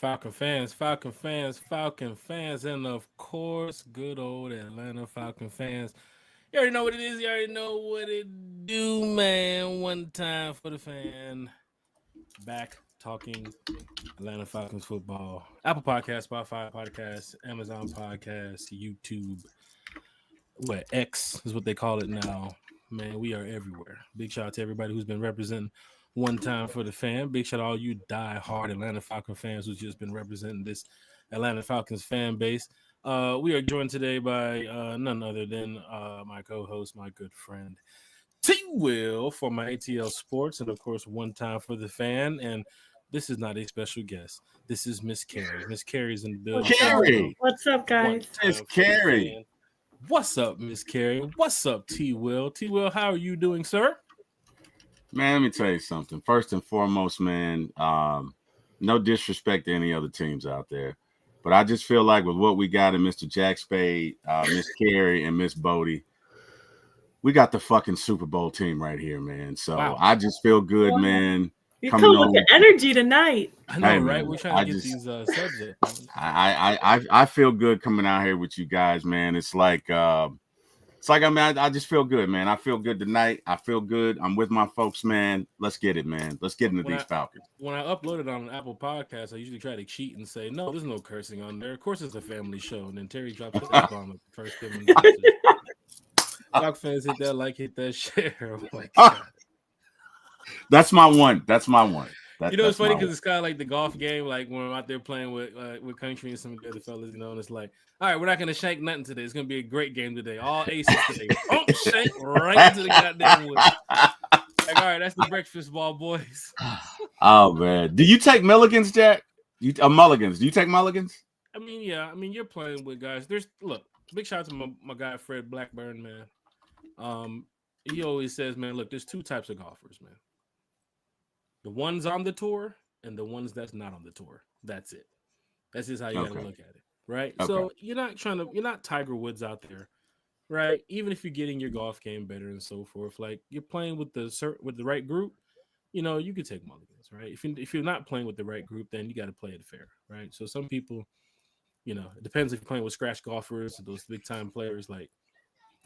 Falcon fans, and of course, good old Atlanta Falcon fans. You already know what it is. You already know what it do, man. One time for the fan. Back talking Atlanta Falcons football. Apple Podcast, Spotify Podcast, Amazon Podcast, YouTube. What, X is what they call it now. Man, we are everywhere. Big shout out to everybody who's been representing one time for the fan. Big shout out to all you die-hard Atlanta Falcon fans who's just been representing this Atlanta Falcons fan base. We are joined today by none other than my co-host, my good friend, T-Will for my ATL Sports, and of course, one time for the fan. And this is not a special guest. This is Miss Carrie. Miss Carrie's in the building. Carrie. What's up, guys? It's Carrie. What's up, Miss Carrie? What's up, T-Will? T-Will, how are you doing, sir? Man, let me tell you something. First and foremost, man, no disrespect to any other teams out there, but I just feel like with what we got in Mr. Jack Spade, Miss Carrie, and Miss Bodie, we got the fucking Super Bowl team right here, man. So wow. I just feel good, man. You come with the energy tonight. I know, right? Man, we're trying to get these subjects. I feel good coming out here with you guys, man. It's like I just feel good, man. I feel good tonight. I feel good. I'm with my folks, man. Let's get it, man. Let's get into these Falcons. When I upload it on an Apple Podcast, I usually try to cheat and say, no, there's no cursing on there. Of course, it's a family show. And then Terry drops his F-bomb at the first 10 minutes. Falcons fans, hit that like, hit that share. Oh my God. That's my one. It's funny because it's kind of like the golf game, like when I'm out there playing with Country and some of the other fellas, and it's like, all right, we're not going to shank nothing today. It's going to be a great game today. All aces today. Shank right into the goddamn wood. Like, all right, that's the breakfast ball, boys. Oh, man. Do you take mulligans, Jack? Mulligans. Do you take mulligans? I mean, yeah. I mean, you're playing with guys. Look, big shout out to my guy, Fred Blackburn, man. He always says, man, look, there's two types of golfers, man. The ones on the tour and the ones that's not on the tour. That's it. That's just how you gotta look at it, right? Okay. So you're not Tiger Woods out there, right? Even if you're getting your golf game better and so forth, like you're playing with the right group, you could take mulligans, right? If you're not playing with the right group, then you got to play it fair, right? So some people, it depends if you're playing with scratch golfers, those big time players, like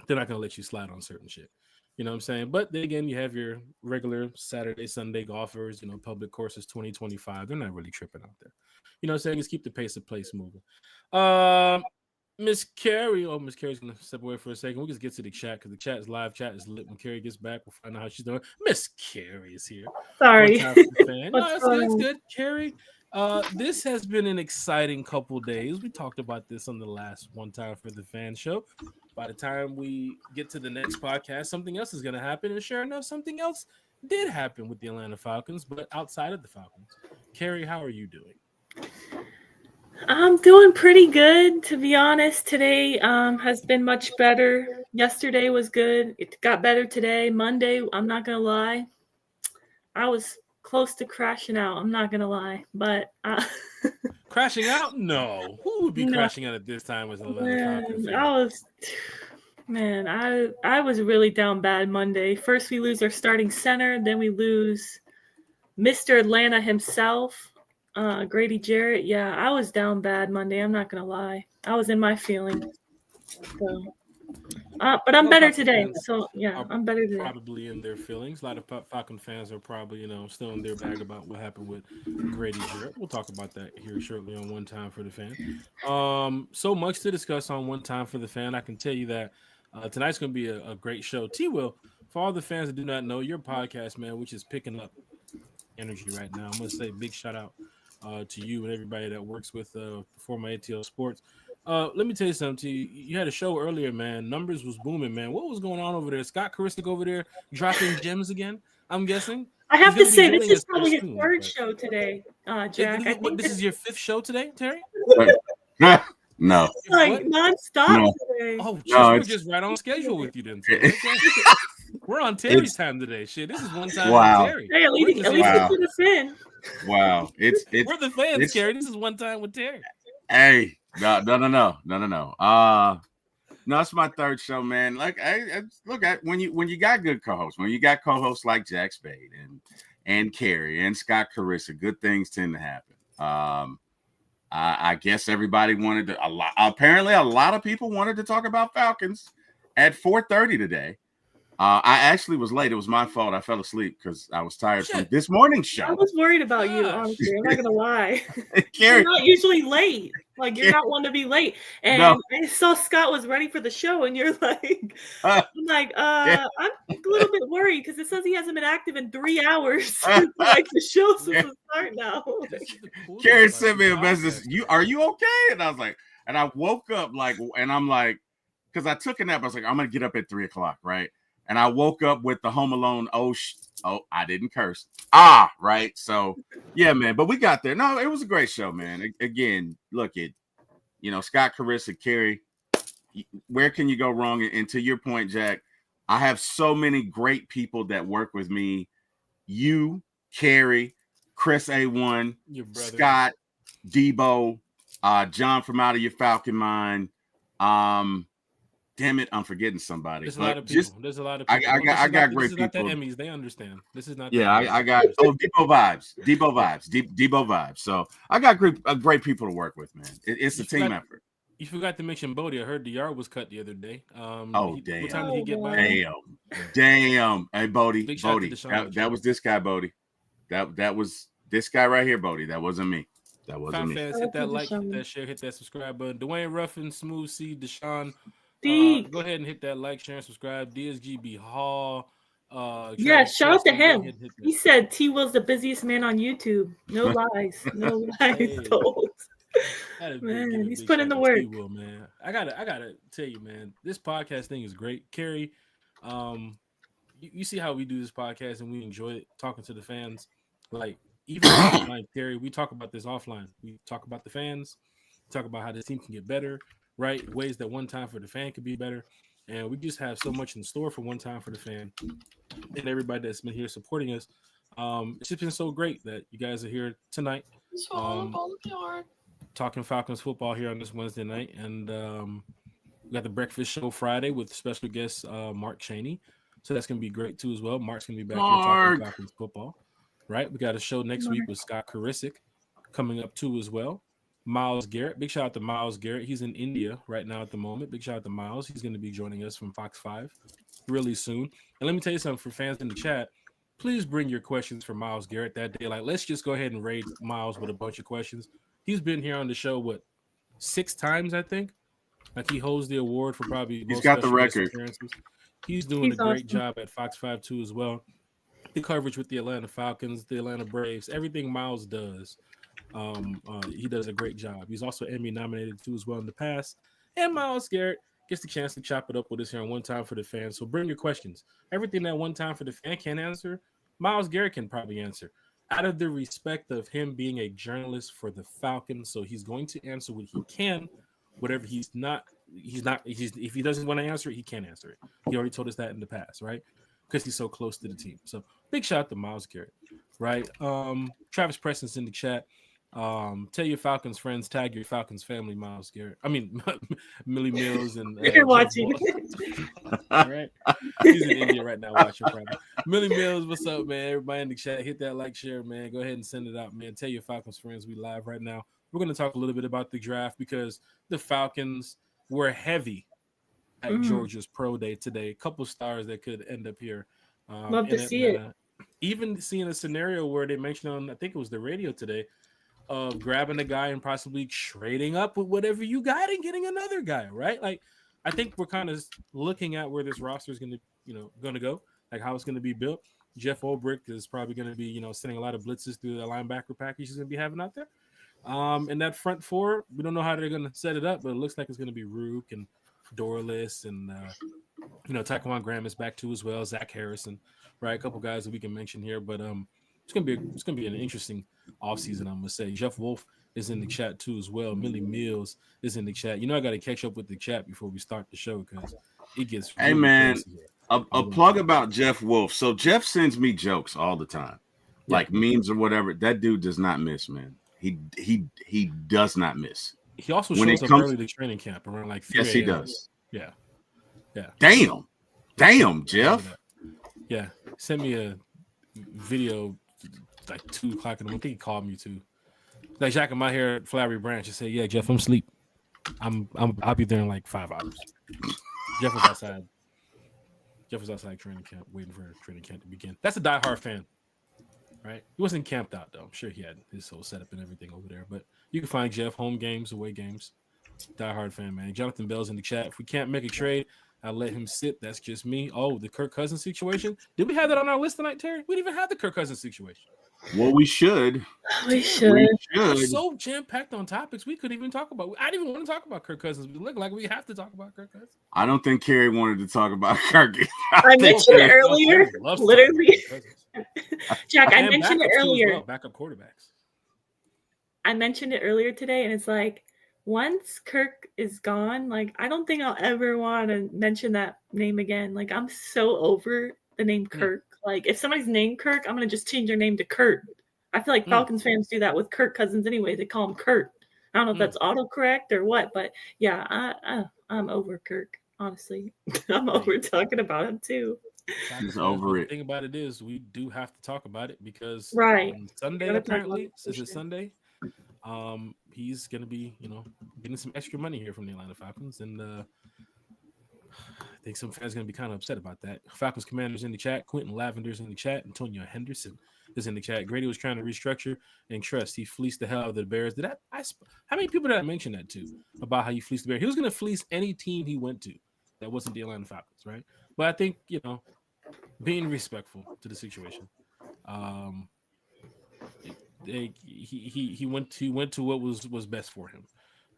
they're not gonna let you slide on certain shit. You know what I'm saying? But then again, you have your regular Saturday, Sunday golfers, public courses 2025. They're not really tripping out there. You know what I'm saying? Just keep the pace of place moving. Miss Carrie. Oh, Miss Carrie's going to step away for a second. We'll just get to the chat because the chat is live. Chat is lit. When Carrie gets back, we'll find out how she's doing. Miss Carrie is here. Sorry. No, it's good. Carrie, this has been an exciting couple days. We talked about this on the last One Time for the Fan show. By the time we get to the next podcast, something else is going to happen. And sure enough, something else did happen with the Atlanta Falcons, but outside of the Falcons. Carrie, how are you doing? I'm doing pretty good, to be honest. Today has been much better. Yesterday was good. It got better today. Monday, I'm not going to lie, I was close to crashing out. I'm not going to lie. But crashing out? No. Who would be crashing out at this time as an Atlanta Falcons fan? I was really down bad Monday. First, we lose our starting center. Then we lose Mr. Atlanta himself, Grady Jarrett. Yeah, I was down bad Monday. I'm not going to lie. I was in my feelings. So, but I'm better today. So, yeah, I'm better today. Probably in their feelings. A lot of Falcon fans are probably, still in their bag about what happened with Grady Jarrett. We'll talk about that here shortly on One Time for the Fan. So much to discuss on One Time for the Fan. I can tell you that tonight's going to be a great show. T-Will, for all the fans that do not know, your podcast, man, which is picking up energy right now. I'm going to say big shout out to you and everybody that works with former ATL Sports. Let me tell you something. You had a show earlier, man. Numbers was booming, man. What was going on over there? Scott Carissa over there dropping gems again, I'm guessing? I have to say, this is probably your third show today, Jack. This is your fifth show today, Terry? No. It's like nonstop today. Oh, we're just right on schedule with you then. We're on Terry's time today. Shit, this is one time with Terry. Hey, at least it's the fan. Wow. We're the fans, Terry. This is one time with Terry. Hey, no. No, it's my third show, man. Like, look at when you got good co-hosts, when you got co-hosts like Jack Spade and Carrie and Scott Carissa, good things tend to happen. I guess everybody wanted to. Apparently, a lot of people wanted to talk about Falcons at 4:30 today. I actually was late. It was my fault. I fell asleep because I was tired from this morning's show. I was worried about you, honestly. I'm not gonna lie. You're not usually late. Like you're not one to be late. And I saw Scott was ready for the show, and you're like, I'm a little bit worried because it says he hasn't been active in 3 hours. Like the show's supposed to start now. Carrie sent me a message. Are you okay? And I was like, and I woke up and I'm like, because I took a nap. I was like, I'm gonna get up at 3:00, right? And I woke up with the Home Alone. I didn't curse. Right. So, yeah, man. But we got there. No, it was a great show, man. Again, look at, Scott Carissa, Carrie. Where can you go wrong? And to your point, Jack, I have so many great people that work with me. You, Carrie, Chris A1, Scott, Debo, John from Out of Your Falcon Mind. Damn it, I'm forgetting somebody. There's a lot of people. There's a lot of people. I got great people. This is not the Emmys. They understand. This is not. Yeah, I got Debo vibes. So I got great people to work with, man. It's a team effort. You forgot to mention Bodie. I heard the yard was cut the other day. Damn. What time did he get by? Damn. Hey, Bodie. That was this guy, Bodie. That was this guy right here, Bodie. That wasn't me. Fans, hit that like, hit that share, hit that subscribe button. Dwayne Ruffin, Smooth C, Deshaun. Go ahead and hit that like, share, and subscribe. DSGB Hall. Shout out to him. He said T Will's the busiest man on YouTube. No lies. No lies told. Man, he's putting in the work. Will, man. I gotta tell you, man, this podcast thing is great. Carrie, you see how we do this podcast and we enjoy it, talking to the fans. Like, even offline, Carrie, we talk about this offline. We talk about the fans, talk about how this team can get better. Right, ways that One Time for the Fan could be better, and we just have so much in store for One Time for the Fan, and everybody that's been here supporting us. It's just been so great that you guys are here tonight, talking Falcons football here on this Wednesday night, and we got the breakfast show Friday with special guest Mark Cheney, so that's gonna be great too as well. Mark's gonna be back here talking Falcons football. Right, we got a show next week with Scott Karisic coming up too as well. Miles Garrett, big shout out to Miles Garrett. He's in India right now at the moment. Big shout out to Miles. He's going to be joining us from Fox 5 really soon. And let me tell you something for fans in the chat. Please bring your questions for Miles Garrett that day. Like, let's just go ahead and raid Miles with a bunch of questions. He's been here on the show, 6 times, I think? Like, he holds the award for probably he's got the record. He's doing a great job at Fox 5 too as well. The coverage with the Atlanta Falcons, the Atlanta Braves, everything Miles does. He does a great job. He's also Emmy nominated too as well in the past. And Miles Garrett gets the chance to chop it up with us here on One Time for the Fan. So bring your questions. Everything that One Time for the Fan can answer, Miles Garrett can probably answer. Out of the respect of him being a journalist for the Falcons, so he's going to answer what he can. Whatever if he doesn't want to answer it, he can't answer it. He already told us that in the past, right? Because he's so close to the team. So big shout out to Miles Garrett, right? Travis Preston's in the chat. Tell your Falcons friends, tag your Falcons family, Miles Garrett. I mean, Millie Mills and you're watching. All right, he's in India right now watching. Probably. Millie Mills, what's up, man? Everybody in the chat, hit that like, share, man. Go ahead and send it out, man. Tell your Falcons friends we live right now. We're going to talk a little bit about the draft because the Falcons were heavy at Georgia's Pro Day today. A couple stars that could end up here. Love to see it. Even seeing a scenario where they mentioned on, I think it was the radio today, of grabbing a guy and possibly trading up with whatever you got and getting another guy, right? Like, I think we're kind of looking at where this roster is going to go, like how it's going to be built. Jeff Ulbrich is probably going to be, sending a lot of blitzes through the linebacker package he's going to be having out there. And that front four, we don't know how they're going to set it up, but it looks like it's going to be Rook and Dorless and, Taquan Graham is back too as well, Zach Harrison, right? A couple guys that we can mention here, but it's gonna be an interesting offseason, I'm gonna say. Jeff Wolf is in the chat too as well. Millie Mills is in the chat. I got to catch up with the chat before we start the show because it gets. Hey man, a plug about Jeff Wolf. So Jeff sends me jokes all the time, like memes or whatever. That dude does not miss, man. He does not miss. He also shows up early to training camp around like 3 Yes, he does. Yeah. Damn, Jeff. Yeah, send me a video like 2:00 in the morning. I think he called me too. Like Jack in my hair at Flowery Branch and say, "Yeah, Jeff, I'm asleep. I'll be there in like 5 hours." Jeff was outside. Training camp, waiting for training camp to begin. That's a diehard fan, right? He wasn't camped out though. I'm sure he had his whole setup and everything over there. But you can find Jeff home games, away games. Diehard fan, man. Jonathan Bell's in the chat. If we can't make a trade, I'll let him sit. That's just me. Oh, the Kirk Cousins situation. Did we have that on our list tonight, Terry? We didn't even have the Kirk Cousins situation. Well, we should. We should. It's so jam-packed on topics we couldn't even talk about. I didn't even want to talk about Kirk Cousins. We look like we have to talk about Kirk Cousins. I don't think Kerry wanted to talk about Kirk. I mentioned it earlier. Literally. Jack, I mentioned it earlier. Well, backup quarterbacks. I mentioned it earlier today, and it's like, once Kirk is gone, like, I don't think I'll ever want to mention that name again. Like, I'm so over the name Kirk. Like, if somebody's named Kirk, I'm going to just change their name to Kurt. I feel like Falcons fans do that with Kirk Cousins anyway. They call him Kurt. I don't know if that's autocorrect or what, but yeah, I'm over Kirk, honestly. I'm over talking about him, too. He's over it. The thing about it is we do have to talk about it because on Sunday, apparently, since it's Sunday, he's going to be, getting some extra money here from the Atlanta Falcons. And I think some fans are going to be kind of upset about that. Falcons Commander's in the chat. Quentin Lavender's in the chat. Antonio Henderson is in the chat. Grady was trying to restructure and trust. He fleeced the hell out of the Bears. How many people did I mention that to about how he fleeced the Bears? He was going to fleece any team he went to that wasn't the Atlanta Falcons, right? But I think, being respectful to the situation. He went to what was best for him,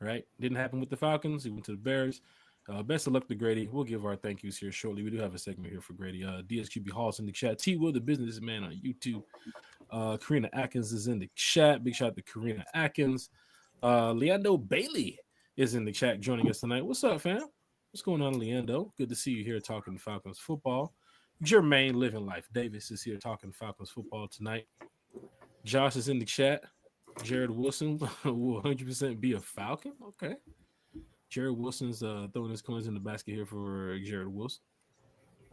right? Didn't happen with the Falcons. He went to the Bears. Best of luck to Grady. We'll give our thank yous here shortly. We do have a segment here for Grady. DSQB Hall's in the chat. T. Will, the businessman on YouTube. Karina Atkins is in the chat. Big shout out to Karina Atkins. Leandro Bailey is in the chat joining us tonight. What's up, fam? What's going on, Leandro? Good to see you here talking Falcons football. Jermaine Living Life Davis is here talking Falcons football tonight. Josh is in the chat. Jared Wilson will 100% be a Falcon. Okay. Jared Wilson's throwing his coins in the basket here for Jared Wilson.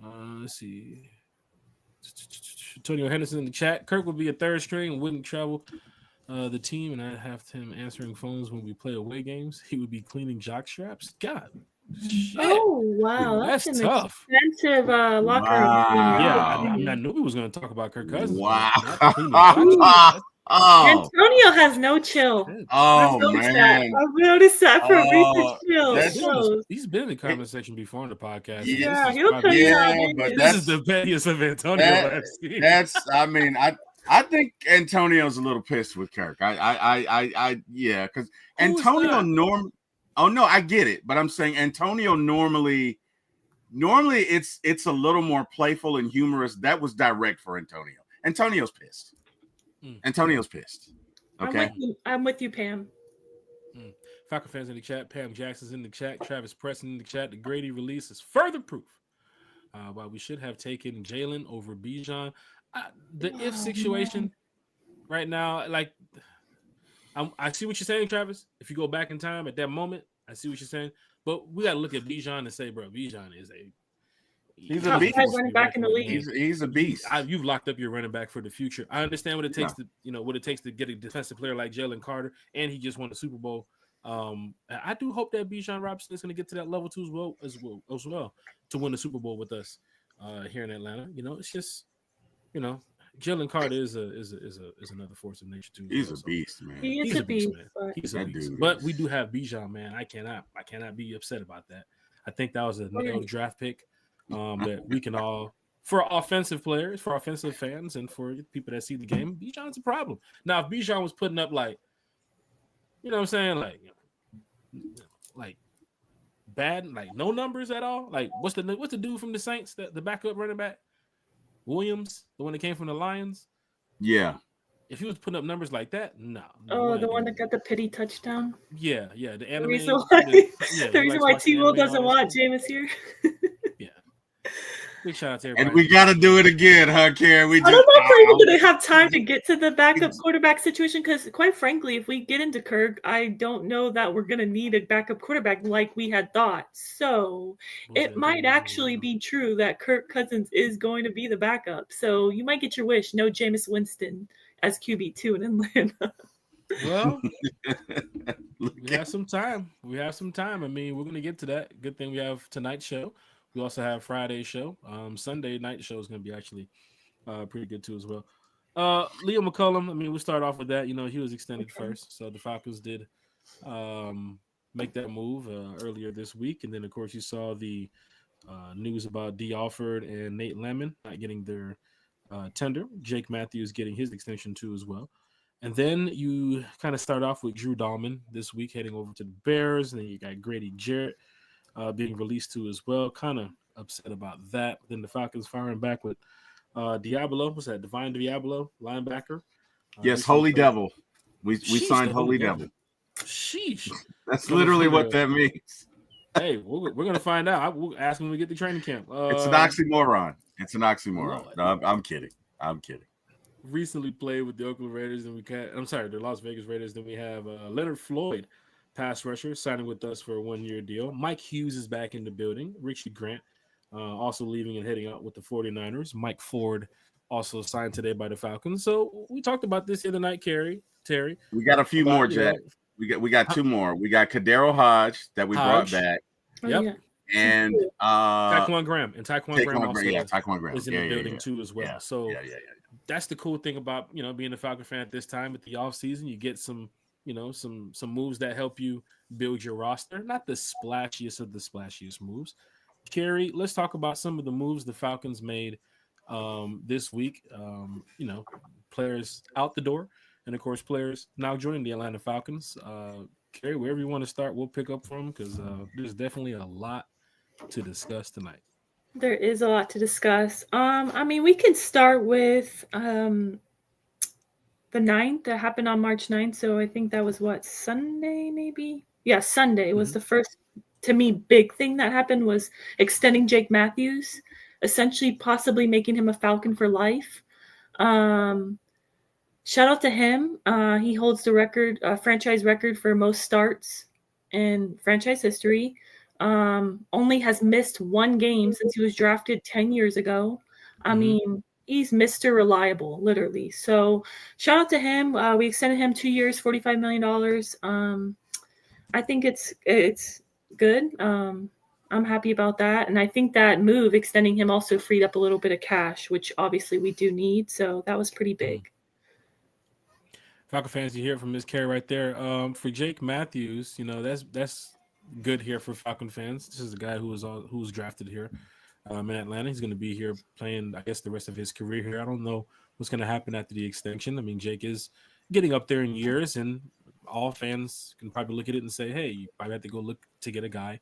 Let's see. Antonio Henderson in the chat. Kirk would be a third string, wouldn't travel the team, and I'd have him answering phones when we play away games. He would be cleaning jock straps. God. Shit. Oh, wow. That's an tough. Expensive locker room. Yeah, I knew we was going to talk about Kirk Cousins. Wow. Antonio has no chill. Oh, man. I've noticed that from recent chills. He's been in the comment section before on the podcast. Yeah, he'll tell you how this is the pettiest of Antonio I've seen. I think Antonio's a little pissed with Kirk. Yeah, because Antonio normally. Oh no, I get it, but I'm saying Antonio normally it's a little more playful and humorous. That was direct for Antonio. Antonio's pissed. Antonio's pissed. Okay, I'm with you, Pam. Falcon fans in the chat. Pam Jackson's in the chat. Travis Preston in the chat. The Grady release is further proof why we should have taken Jalen over Bijan. If situation right now, like. I see what you're saying, Travis. If you go back in time at that moment, I see what you're saying. But we got to look at Bijan and say, bro, Bijan is he's a beast. Running back in the league. He's a beast. You've locked up your running back for the future. I understand what it takes to get a defensive player like Jalen Carter, and he just won the Super Bowl. I do hope that Bijan Robinson is going to get to that level too as well to win the Super Bowl with us here in Atlanta. It's just Jalen Carter is another force of nature too. He's a beast, man. He's a beast, man. He's a beast. But we do have Bijan, man. I cannot be upset about that. I think that was a nailed draft pick that we can all, for offensive players, for offensive fans, and for people that see the game, Bijan's a problem. Now, if Bijan was putting up like bad, like no numbers at all, like what's the dude from the Saints, the backup running back? Williams, the one that came from the Lions. Yeah. If he was putting up numbers like that, no. Oh, the one that got the pity touchdown. Yeah. The anime. The reason why T-Will doesn't want Jameis here. Yeah. Big shout out to everybody. And we got to do it again, huh, Karen? I don't know if we're even going to have time to get to the backup quarterback situation because, quite frankly, if we get into Kirk, I don't know that we're going to need a backup quarterback like we had thought. So it might actually be true that Kirk Cousins is going to be the backup. So you might get your wish. No Jameis Winston as QB2 in Atlanta. Well, we have some time. I mean, we're gonna get to that. Good thing we have tonight's show. We also have Friday's show. Sunday night show is gonna be actually pretty good too as well. Leo McCullum. I mean, we'll start off with that. You know, he was extended first, so the Falcons did make that move earlier this week, and then of course you saw the news about D. Alford and Nate Lemon not getting their tender. Jake Matthews getting his extension too as well. And then you kind of start off with Drew Dahlman this week heading over to the Bears. And then you got Grady Jarrett being released too as well. Kind of upset about that. But then the Falcons firing back with Diablo. What's that? Divine Diablo, linebacker. Yes, Holy Devil. We signed Holy Devil. Sheesh. That's literally what that means. Hey, we're going to find out. We'll ask when we get to training camp. It's an oxymoron. No, I'm kidding. Recently played with the Oakland Raiders, and the Las Vegas Raiders. Then we have Leonard Floyd, pass rusher, signing with us for a 1-year deal. Mike Hughes is back in the building. Richie Grant also leaving and heading out with the 49ers. Mike Ford also signed today by the Falcons. So we talked about this the other night, Terry. We got a few more, Jack. We got two more. We got Kadero Hodge that we brought back. Yep. Yeah. And Taquan Graham. And Taquan Graham also Taquan Graham is in the building too as well. Yeah. So that's the cool thing about, being a Falcon fan at this time at the offseason. You get some moves that help you build your roster. Not the splashiest of the splashiest moves. Kerry, let's talk about some of the moves the Falcons made this week. Players out the door, and of course, players now joining the Atlanta Falcons. Kerry, wherever you want to start, we'll pick up from because there's definitely a lot to discuss tonight. There is a lot to discuss. I mean, we can start with the 9th that happened on March 9th. So I think that was Sunday, maybe? Yeah, Sunday was the first, to me, big thing that happened was extending Jake Matthews, essentially possibly making him a Falcon for life. Shout out to him. He holds the record, franchise record for most starts in franchise history. Only has missed one game since he was drafted 10 years ago. I mean, he's Mr. Reliable, literally. So shout out to him. We extended him 2 years, $45 million. I think it's good. I'm happy about that. And I think that move, extending him, also freed up a little bit of cash, which obviously we do need. So that was pretty big. Falcon fans, you hear from Ms. Carey right there. For Jake Matthews, that's good here for Falcon fans. This is a guy who was drafted here in Atlanta. He's going to be here playing, I guess, the rest of his career here. I don't know what's going to happen after the extension. I mean, Jake is getting up there in years, and all fans can probably look at it and say, hey, you probably have to go look to get a guy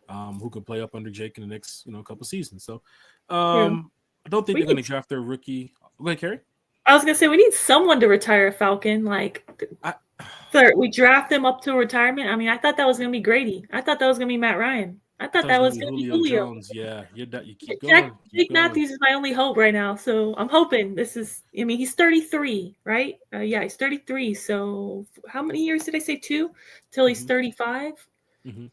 who can play up under Jake in the next, couple seasons. So I don't think they're going to draft their rookie. Go ahead, Carrie. I was going to say, we need someone to retire a Falcon. We draft them up to retirement. I mean, I thought that was going to be Grady. I thought that was going to be Matt Ryan. I thought that was going to be Julio. Jones. Yeah, you keep going. Jake Matthews is my only hope right now. So I'm hoping he's 33, right? He's 33. So how many years did I say? 2 till he's 35? Mm-hmm.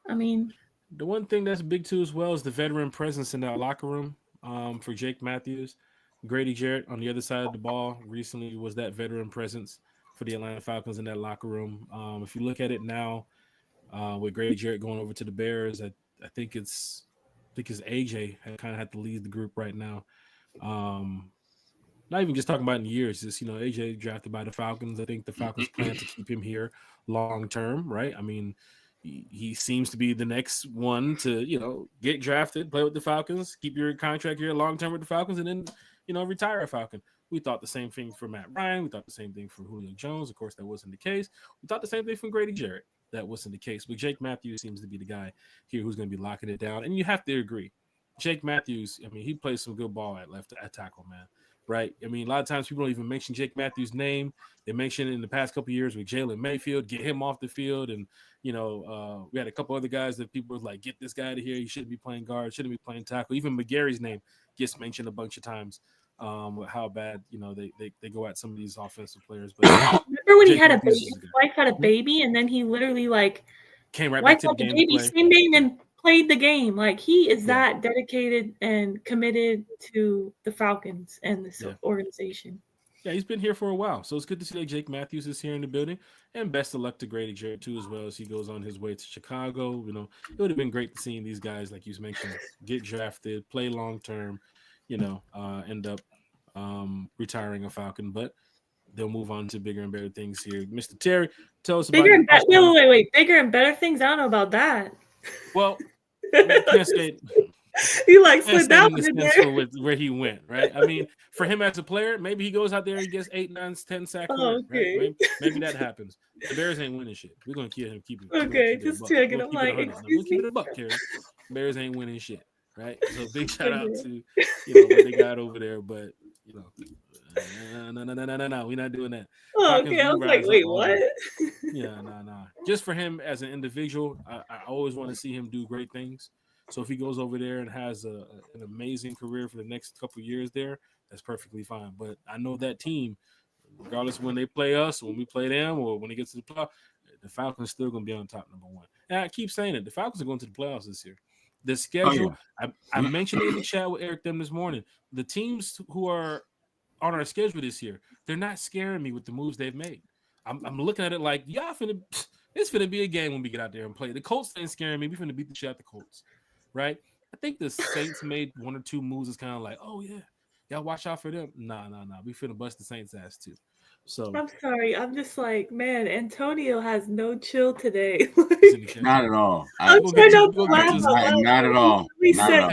I mean, the one thing that's big too as well is the veteran presence in that locker room for Jake Matthews. Grady Jarrett on the other side of the ball recently was that veteran presence for the Atlanta Falcons in that locker room. If you look at it now, with Grady Jarrett going over to the Bears, I think it's AJ kind of had to lead the group right now. Not even just talking about in years, just AJ drafted by the Falcons. I think the Falcons plan to keep him here long term, right? I mean, he seems to be the next one to get drafted, play with the Falcons, keep your contract here long term with the Falcons, and then retire a Falcon. We thought the same thing for Matt Ryan. We thought the same thing for Julio Jones. Of course, that wasn't the case. We thought the same thing from Grady Jarrett. That wasn't the case. But Jake Matthews seems to be the guy here who's going to be locking it down. And you have to agree. Jake Matthews, I mean, he plays some good ball at tackle, man. Right? I mean, a lot of times people don't even mention Jake Matthews' name. They mentioned it in the past couple of years with Jalen Mayfield, get him off the field. And, we had a couple other guys that people were like, get this guy out of here. He shouldn't be playing guard, shouldn't be playing tackle. Even McGarry's name gets mentioned a bunch of times. With how bad they go at some of these offensive players. But remember when he had a baby? His wife had a baby, and then he literally came right back to the game. Baby same day and then played the game. He is that dedicated and committed to the Falcons and this organization. Yeah, he's been here for a while, so it's good to see that Jake Matthews is here in the building. And best of luck to Grady Jarrett too, as well as he goes on his way to Chicago. It would have been great seeing these guys, like you mentioned, get drafted, play long term, end up retiring a Falcon, but they'll move on to bigger and better things here. Mr. Terry, tell us about wait. Bigger and better things? I don't know about that. Well, I mean, I can't say You slid that one in there. For where he went, right? I mean, for him as a player, maybe he goes out there and gets 8, 9, 10 sack career, okay. right? Maybe that happens. The Bears ain't winning shit. We're gonna keep it. Okay, just checking. I'm like, we'll keep it a buck, Terry. Bears ain't winning shit, right? So big shout out to what they got over there, but no, we're not doing that. Oh, okay, I was like, wait, what? Yeah, no. Just for him as an individual, I always want to see him do great things. So if he goes over there and has an amazing career for the next couple of years there, that's perfectly fine. But I know that team, regardless of when they play us, when we play them, or when it gets to the playoffs, the Falcons still going to be on top, number one. And I keep saying it. The Falcons are going to the playoffs this year. The schedule, I mentioned it in the chat with Eric them this morning. The teams who are on our schedule this year, they're not scaring me with the moves they've made. I'm looking at it like, it's finna be a game when we get out there and play. The Colts ain't scaring me. We finna beat the shit out the Colts. Right? I think the Saints made 1 or 2 moves. It's kind of like, oh yeah, y'all watch out for them. Nah. We finna bust the Saints' ass too. So I'm sorry. I'm just like, man, Antonio has no chill today. Not at all. I'm trying not to laugh. Not at all. He said,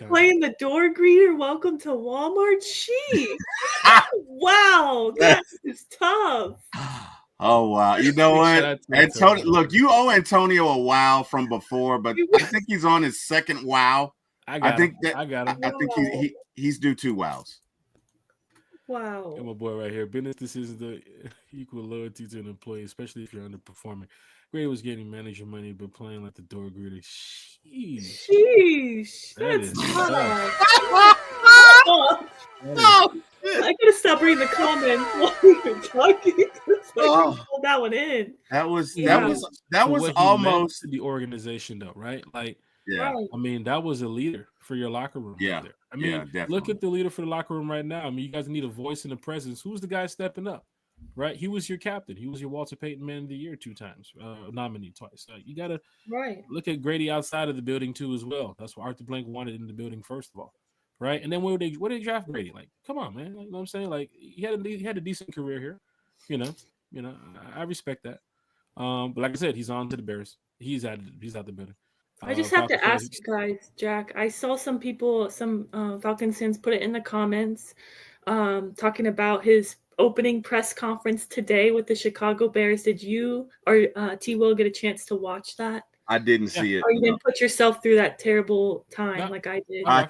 playing the door greeter. Welcome to Walmart. Wow, that is tough. Oh wow! You know what, Antonio? Look, you owe Antonio a wow from before, but I think he's on his second wow. I got him. I think he's due 2 wows. Wow! And my boy right here, business decisions that equal loyalty to an employee, especially if you're underperforming. Gray was getting manager money, but playing like the door greeter. Sheesh. That's tough. I gotta stop reading the comments while we're talking. Hold that one in. That was almost the organization, though, right? Like, yeah. I mean, that was a leader for your locker room. Yeah. Right there. I mean, look at the leader for the locker room right now. I mean, you guys need a voice and a presence. Who's the guy stepping up? Right? He was your captain. He was your Walter Payton Man of the Year 2 times, nominee twice. You gotta look at Grady outside of the building too as well. That's what Arthur Blank wanted in the building first of all. Right, and then where did they draft Brady? Like, come on, man. You know what I'm saying? Like, he had a decent career here. I respect that. But like I said, he's on to the Bears. He's out the building. I just have to ask you guys, Jack. I saw some people, some Falcons fans, put it in the comments, talking about his opening press conference today with the Chicago Bears. Did you or T. Will get a chance to watch that? I didn't see it. Or you didn't put yourself through that terrible time like I did. I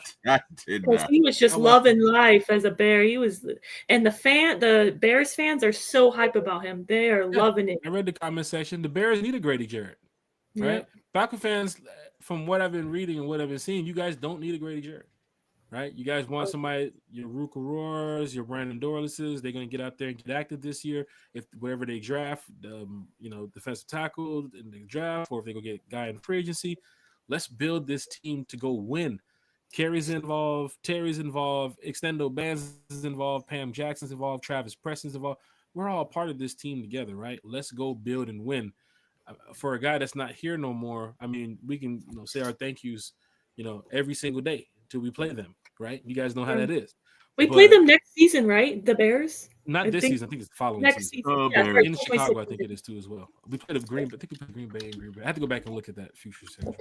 did not. He was just loving life as a Bear. He was, and the Bears fans are so hype about him. They are loving it. I read the comment section. The Bears need a Grady Jarrett, right? Falcon fans, from what I've been reading and what I've been seeing, you guys don't need a Grady Jarrett, right? You guys want somebody, your Ruka Roars, your Brandon Dorlises. They're going to get out there and get active this year. If wherever they draft, defensive tackle in the draft, or if they go get a guy in free agency, let's build this team to go win. Kerry's involved, Terry's involved, Extendo Bands is involved, Pam Jackson's involved, Travis Preston's involved. We're all part of this team together, right? Let's go build and win. For a guy that's not here no more, I mean, we can say our thank yous, every single day till we play them, right? You guys know how that is. We play them next season, right? The Bears? Not this season. I think it's the following season. In Chicago, I think it is too as well. We played Green Bay. I think we played Green Bay and Green Bay. I have to go back and look at that future schedule.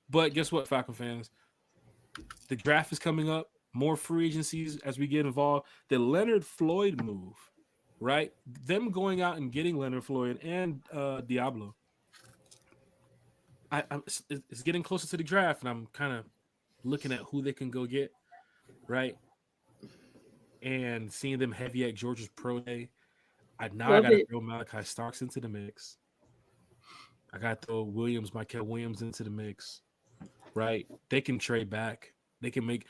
But guess what, Falcon fans? The draft is coming up. More free agencies as we get involved. The Leonard Floyd move, right? Them going out and getting Leonard Floyd and Diablo. It's getting closer to the draft, and I'm kind of looking at who they can go get, right? And seeing them heavy at Georgia's pro day. I got to throw Malachi Starks into the mix. I got to throw Michael Williams into the mix, right? They can trade back. They can make.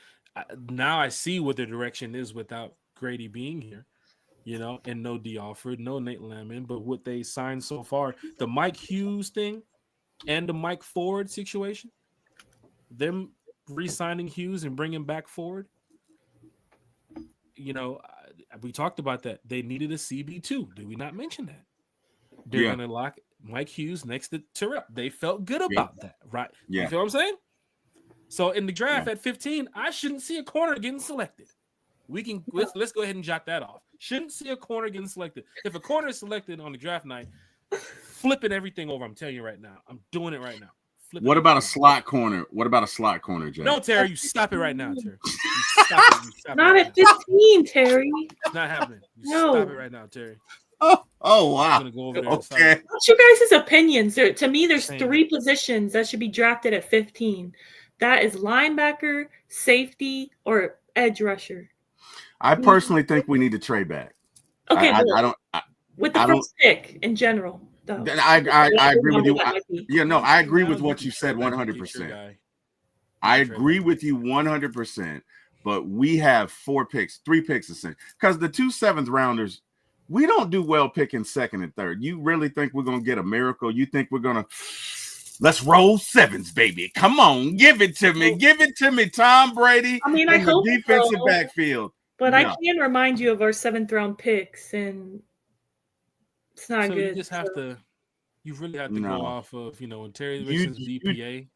Now I see what their direction is without Grady being here, and no D. Alford, no Nate Lamon, but what they signed so far, the Mike Hughes thing and the Mike Ford situation, them re-signing Hughes and bringing back Ford, we talked about that. They needed a CB2. Did we not mention that? They're going to lock Mike Hughes next to Terrell. They felt good about that, right? Yeah. You feel what I'm saying? So in the draft at 15, I shouldn't see a corner getting selected. Let's go ahead and jot that off. Shouldn't see a corner getting selected. If a corner is selected on the draft night, flipping everything over. I'm telling you right now. I'm doing it right now. What about a slot corner? What about a slot corner, Jay? No, Terry, you stop it right now, Terry. Stop not it at 15, Terry. It's not happening. No. Stop it right now, Terry. Oh wow. I'm gonna go over there. Okay. What's your guys' opinions? To me, there's Same. 3 positions that should be drafted at 15. That is linebacker, safety, or edge rusher. I personally think we need to trade back. Okay, with the first pick in general. Though. I agree with you. I agree with what you said 100%. I agree with you 100%. But we have 3 picks essentially. Because the 2 7th rounders, we don't do well picking second and third. You really think we're gonna get a miracle? You think we're gonna let's roll 7s, baby? Come on, give it to me, Tom Brady. I mean, I hope the defensive backfield. But I can remind you of our 7th round picks, and it's not good. You just have to. You really have to go off of when Terry Wilson's VPA.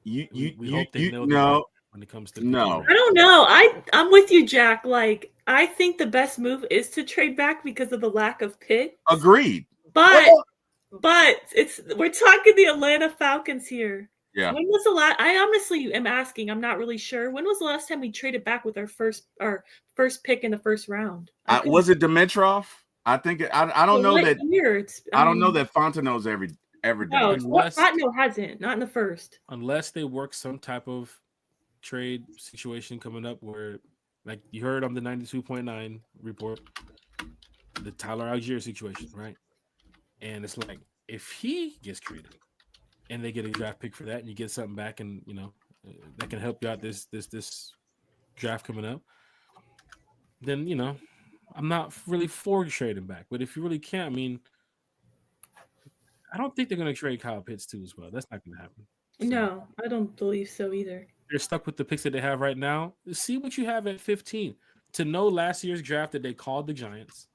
We hope they know when it comes to I don't know. I'm with you, Jack. Like, I think the best move is to trade back because of the lack of picks. Agreed. But we're talking the Atlanta Falcons here. Yeah. When was the last? I honestly am asking. I'm not really sure. When was the last time we traded back with our first pick in the first round? Was it Dimitrov? I think I don't know that. I don't know that Fontenot's ever done. No, Fontenot hasn't. Not in the first. Unless they work some type of trade situation coming up where, like you heard on the 92.9 report, the Tyler Algier situation, right? And it's like if he gets traded and they get a draft pick for that, and you get something back, and that can help you out this draft coming up, then I'm not really for trading back. But if you really can't, I mean, I don't think they're going to trade Kyle Pitts too as well. That's not going to happen. So, no, I don't believe so either. They're stuck with the picks that they have right now. See what you have at 15. To know last year's draft that they called the Giants,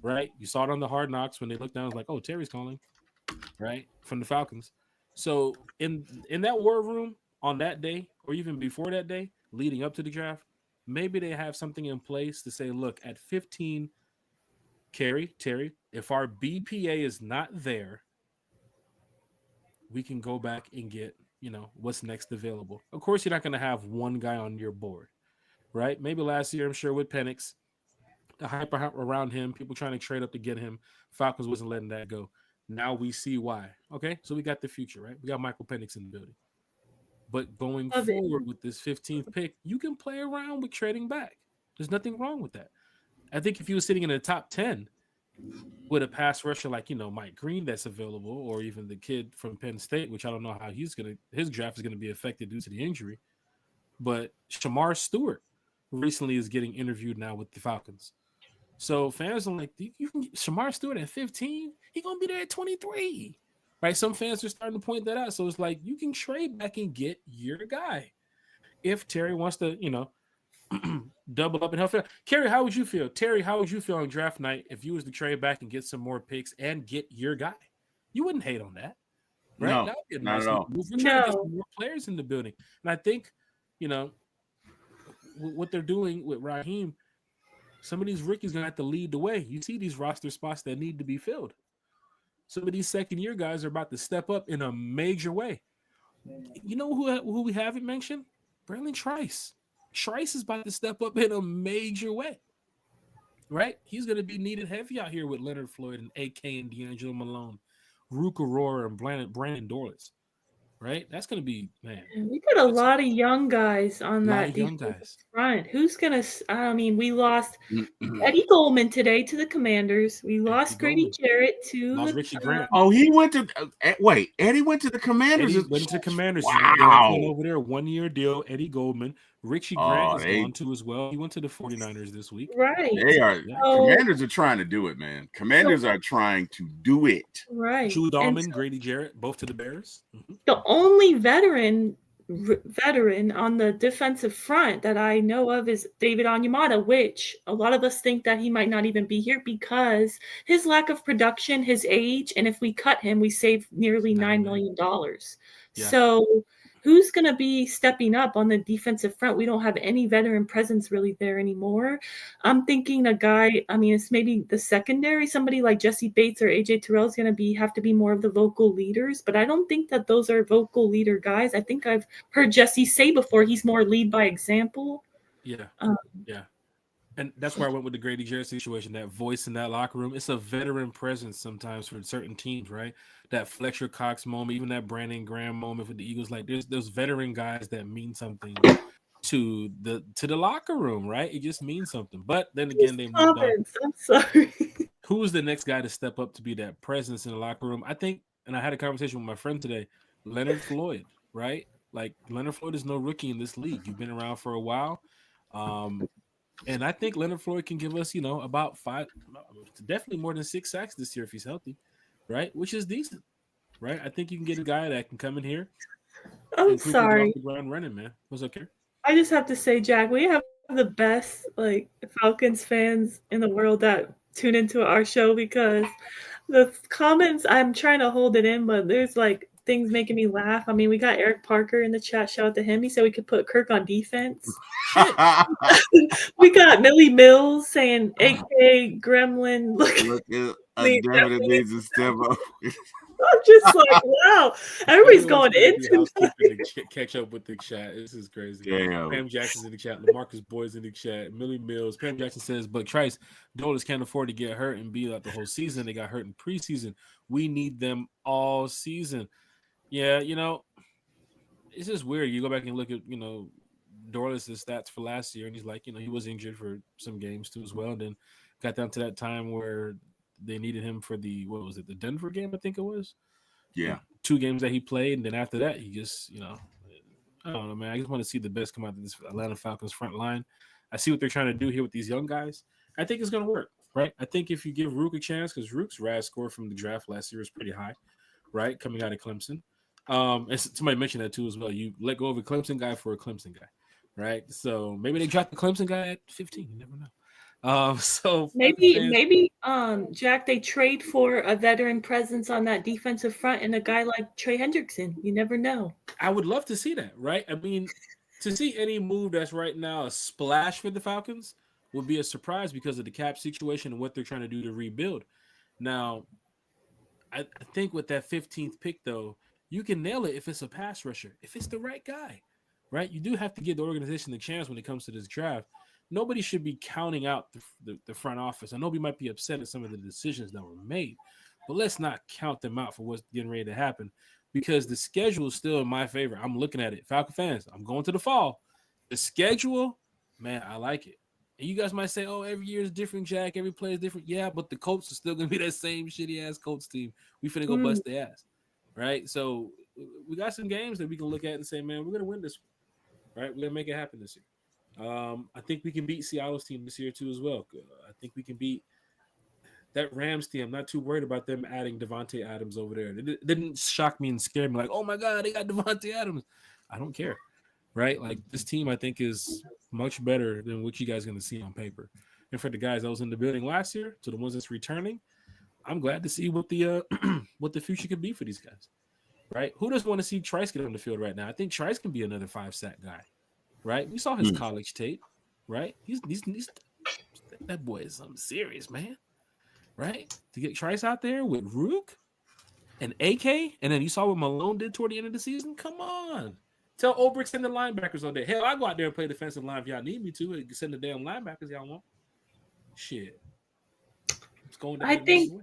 right? You saw it on the Hard Knocks when they looked down. It was like, oh, Terry's calling, right? From the Falcons. So in that war room on that day, or even before that day, leading up to the draft, maybe they have something in place to say, look, at 15, Terry, if our BPA is not there, we can go back and get, what's next available. Of course, you're not going to have one guy on your board, right? Maybe last year, I'm sure with Penix, the hype around him, people trying to trade up to get him, Falcons wasn't letting that go. Now we see why. Okay, so we got the future, right? We got Michael Penix in the building. But going forward with this 15th pick, you can play around with trading back. There's nothing wrong with that. I think if you were sitting in the top 10 with a pass rusher like, Mike Green that's available, or even the kid from Penn State, which I don't know how his draft is going to be affected due to the injury. But Shamar Stewart recently is getting interviewed now with the Falcons. So fans are like, you can get Shamar Stewart at 15? He's going to be there at 23. Right? Some fans are starting to point that out. So it's like, you can trade back and get your guy. If Terry wants to, double up and help. Terry, how would you feel? On draft night if you was to trade back and get some more picks and get your guy? You wouldn't hate on that. Right? No, that would be a not nice at all. move. We're trying to get some more players in the building. And I think, what they're doing with Raheem, some of these rookies going to have to lead the way. You see these roster spots that need to be filled. Some of these second-year guys are about to step up in a major way. You know who we haven't mentioned? Braylon Trice. Trice is about to step up in a major way. Right? He's going to be needed heavy out here with Leonard Floyd and AK and D'Angelo Malone, Rook Aurora and Brandon Dorlitz. Right? That's going to be, man. We got a lot of young guys on that front. Who's going to, we lost Eddie Goldman today to the Commanders. We lost Grady Jarrett to Richie Grant. Oh, he went to, Eddie went to the Commanders. Eddie went to Commanders. Wow. Over there, 1-year deal, Eddie Goldman. Richie Grant is gone too as well. He went to the 49ers this week. Right. Commanders are trying to do it, man. Commanders are trying to do it. Right. Drew Dahlman, Grady Jarrett, both to the Bears. The only veteran veteran on the defensive front that I know of is David Onyemata, which a lot of us think that he might not even be here because his lack of production, his age, and if we cut him, we save nearly $9 million. Yeah. So who's going to be stepping up on the defensive front? We don't have any veteran presence really there anymore. I'm thinking a guy, I mean, it's maybe the secondary, somebody like Jesse Bates or AJ Terrell is going to have to be more of the vocal leaders, but I don't think that those are vocal leader guys. I think I've heard Jesse say before he's more lead by example. Yeah. Yeah. And that's where I went with the Grady Jarrett situation, that voice in that locker room. It's a veteran presence sometimes for certain teams, right? That Fletcher Cox moment, even that Brandon Graham moment with the Eagles. Like there's veteran guys that mean something to the locker room, right? It just means something. But then again, they moved on. I'm sorry. Who is the next guy to step up to be that presence in the locker room? I think, and I had a conversation with my friend today, Leonard Floyd, right? Like Leonard Floyd is no rookie in this league. You've been around for a while. And I think Leonard Floyd can give us, about 5, definitely more than 6 sacks this year if he's healthy, right? Which is decent, right? I think you can get a guy that can come in here. I'm sorry. Off the ground running, man. What's okay? I just have to say, Jack, we have the best Falcons fans in the world that tune into our show because the comments, I'm trying to hold it in, but there's things making me laugh. I mean, we got Eric Parker in the chat. Shout out to him. He said we could put Kirk on defense. We got Millie Mills saying, "AK Gremlin." Look at David needs to step up. I'm just like, wow. Everybody's going into catch up with the chat. This is crazy. Damn. Pam Jackson's in the chat. LaMarcus Boyd's in the chat. Millie Mills. Pam Jackson says, but Trice, Dolis can't afford to get hurt and be out the whole season. They got hurt in preseason. We need them all season. Yeah, it's just weird. You go back and look at, Dorlis' stats for last year, and he's like, he was injured for some games too as well. And then got down to that time where they needed him for the Denver game, I think it was. Yeah. 2 games that he played, and then after that, he just, I don't know, man. I just want to see the best come out of this Atlanta Falcons front line. I see what they're trying to do here with these young guys. I think it's going to work, right? I think if you give Rook a chance, because Rook's RAS score from the draft last year was pretty high, right, coming out of Clemson. And somebody mentioned that too as well. You let go of a Clemson guy for a Clemson guy, right? So maybe they dropped the Clemson guy at 15. You never know. So maybe Jack, they trade for a veteran presence on that defensive front and a guy like Trey Hendrickson. You never know. I would love to see that, right? I mean, to see any move that's right now a splash for the Falcons would be a surprise because of the cap situation and what they're trying to do to rebuild. Now, I think with that 15th pick, though, you can nail it if it's a pass rusher, if it's the right guy, right? You do have to give the organization the chance when it comes to this draft. Nobody should be counting out the front office. I know we might be upset at some of the decisions that were made, but let's not count them out for what's getting ready to happen because the schedule is still in my favor. I'm looking at it. Falcon fans, I'm going to the fall. The schedule, man, I like it. And you guys might say, oh, every year is different, Jack. Every play is different. Yeah, but the Colts are still going to be that same shitty-ass Colts team. We finna go bust their ass, right? So we got some games that we can look at and say, man, we're going to win this one, right? We're going to make it happen this year. I think we can beat Seattle's team this year too as well. I think we can beat that Rams team. I'm not too worried about them adding Devontae Adams over there. It didn't shock me and scare me like, oh my God, they got Devontae Adams. I don't care, right? Like this team I think is much better than what you guys are going to see on paper. And for the guys that was in the building last year to the ones that's returning, I'm glad to see what the what the future could be for these guys, right? Who doesn't want to see Trice get on the field right now? I think Trice can be another 5-sack guy. Right, we saw his college tape. Right, he's that boy is something serious, man. Right, to get Trice out there with Rook and AK, and then you saw what Malone did toward the end of the season. Come on, tell Obrick send the linebackers on there. Hell, I go out there and play defensive line if y'all need me to. Send the damn linebackers y'all want. Shit, it's going down. I think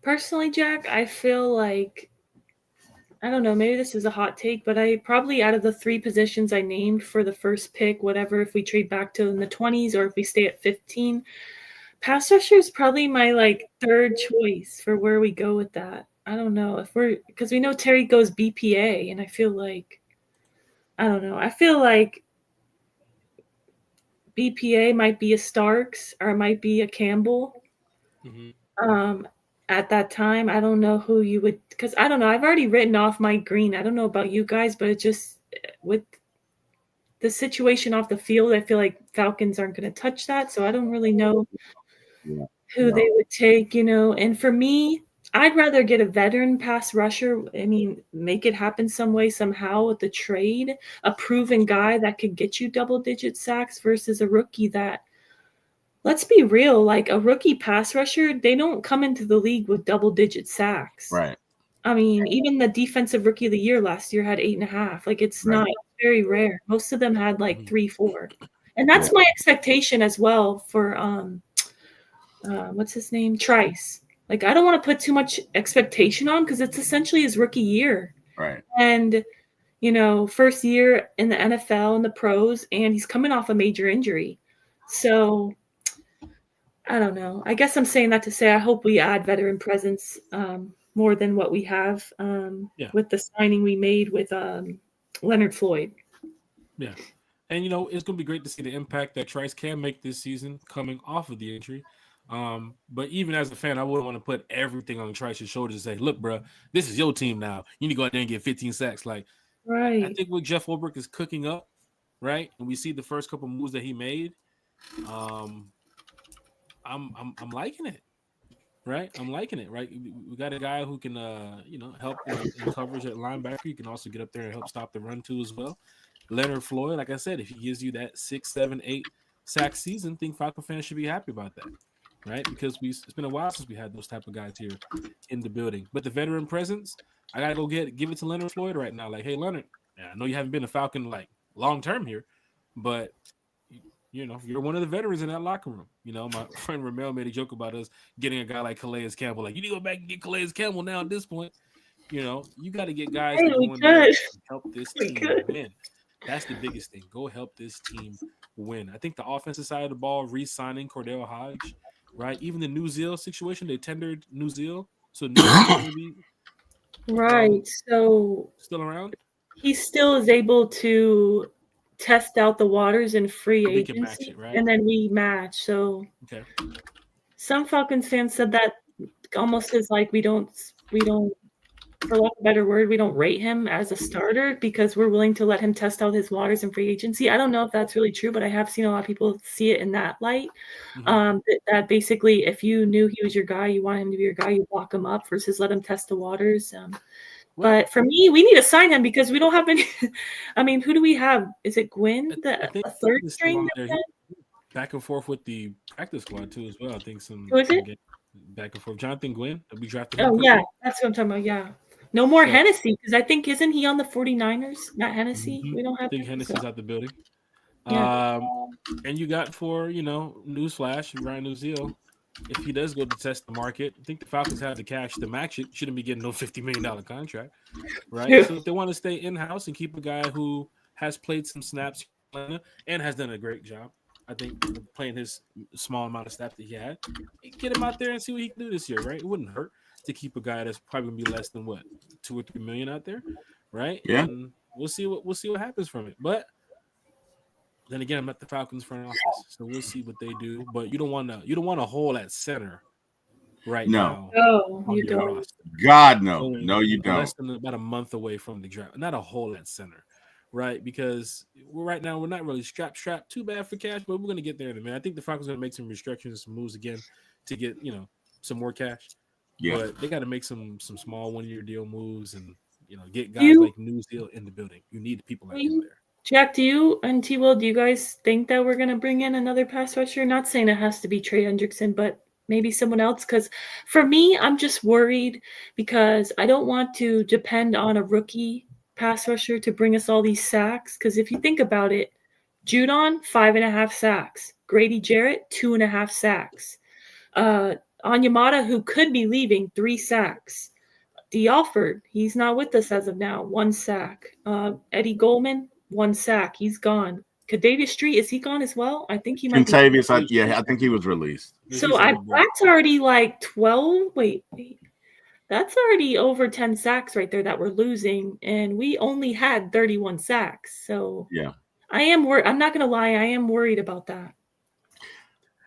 personally, Jack, I feel like. I don't know, maybe this is a hot take, but I probably out of the 3 positions I named for the first pick, whatever, if we trade back to in the 20s or if we stay at 15, pass rusher is probably my 3rd choice for where we go with that. I don't know because we know Terry goes BPA and I feel like, I don't know. I feel like BPA might be a Starks or it might be a Campbell. Mm-hmm. at that time, I don't know who you would, because I don't know. I've already written off Mike Green. I don't know about you guys, but it just with the situation off the field, I feel like Falcons aren't going to touch that. So I don't really know who they would take, And for me, I'd rather get a veteran pass rusher. I mean, make it happen some way, somehow with the trade, a proven guy that could get you double-digit sacks versus a rookie that, let's be real, like a rookie pass rusher, they don't come into the league with double-digit sacks. Right. I mean, even the defensive rookie of the year last year had 8.5. Like, it's not very rare. Most of them had like 3, 4. And that's my expectation as well for what's his name? Trice. Like, I don't want to put too much expectation on because it's essentially his rookie year. Right. And, first year in the NFL and the pros, and he's coming off a major injury. So, I don't know. I guess I'm saying that to say I hope we add veteran presence more than what we have with the signing we made with Leonard Floyd. Yeah. And, it's going to be great to see the impact that Trice can make this season coming off of the injury. But even as a fan, I wouldn't want to put everything on Trice's shoulders and say, look, bro, this is your team now. You need to go out there and get 15 sacks. Like, right. I think what Jeff Ulbrich is cooking up, right? And we see the first couple moves that he made. I'm liking it. Right, I'm liking it. Right, we got a guy who can, help in coverage at linebacker. You can also get up there and help stop the run too as well. Leonard Floyd, like I said, if he gives you that 6, 7, 8 sack season, I think Falcon fans should be happy about that, right? Because it's been a while since we had those type of guys here in the building. But the veteran presence, I gotta go give it to Leonard Floyd right now. Like, hey, Leonard, I know you haven't been a Falcon like long term here, but you're one of the veterans in that locker room. My friend Ramel made a joke about us getting a guy like Calais Campbell. Like, you need to go back and get Calais Campbell now at this point. You got to get guys that go in there and help this team win. That's the biggest thing. Go help this team win. I think the offensive side of the ball, re-signing Cordell Hodge, right? Even the New Zeal situation, they tendered New Zeal. So New Zeal maybe right. So still around? He still is able to test out the waters in free agency, right? And then we match. So some Falcons fans said that almost is like we don't, for lack of a better word, we don't rate him as a starter because we're willing to let him test out his waters in free agency. I don't know if that's really true, but I have seen a lot of people see it in that light. That basically, if you knew he was your guy, you want him to be your guy, you lock him up versus let him test the waters. But for me, we need to sign him because we don't have any. I mean, who do we have? Is it Gwynn, a third string? Back and forth with the practice squad too, as well. I think Who is it? Back and forth. Jonathan Gwynn. We drafted. Oh yeah, that's what I'm talking about. Yeah, no more Hennessy because I think isn't he on the 49ers? Not Hennessy. We don't have. I think Hennessy's out the building. Yeah. And you got for newsflash, Ryan Uziel. If he does go to test the market, I think the Falcons have the cash to match it. Shouldn't be getting no $50 million contract, right? Yeah. So if they want to stay in-house and keep a guy who has played some snaps and has done a great job, I think playing his small amount of snaps that he had, get him out there and see what he can do this year, right? It wouldn't hurt to keep a guy that's probably gonna be less than $2 or $3 million out there, right? Yeah. And we'll see what happens from it, but. Then again, I'm at the Falcons front office, so we'll see what they do. But you don't want a hole at center now. No, you don't. Roster. God, no. No, you don't. Less than about a month away from the draft. Not a hole at center, right? Because we're not really strapped too bad for cash, but we're going to get there in a minute. I think the Falcons are going to make some restrictions and some moves again to get, some more cash. Yeah. But they got to make some small one-year deal moves and, get guys like Newsdale in the building. You need people like him there. Jack, do you and T-Will, do you guys think that we're going to bring in another pass rusher? Not saying it has to be Trey Hendrickson, but maybe someone else. Because for me, I'm just worried because I don't want to depend on a rookie pass rusher to bring us all these sacks. Because if you think about it, Judon, 5.5 sacks. Grady Jarrett, 2.5 sacks. Onyemata, who could be leaving, 3 sacks. D. Alford, he's not with us as of now, 1 sack. Eddie Goldman, 1 sack. He's gone. Kadavius Street, is he gone as well? I think he might be. I think he was released. So that's already like 12. Wait. That's already over 10 sacks right there that we're losing. And we only had 31 sacks. So yeah, I am worried. I'm not going to lie. I am worried about that.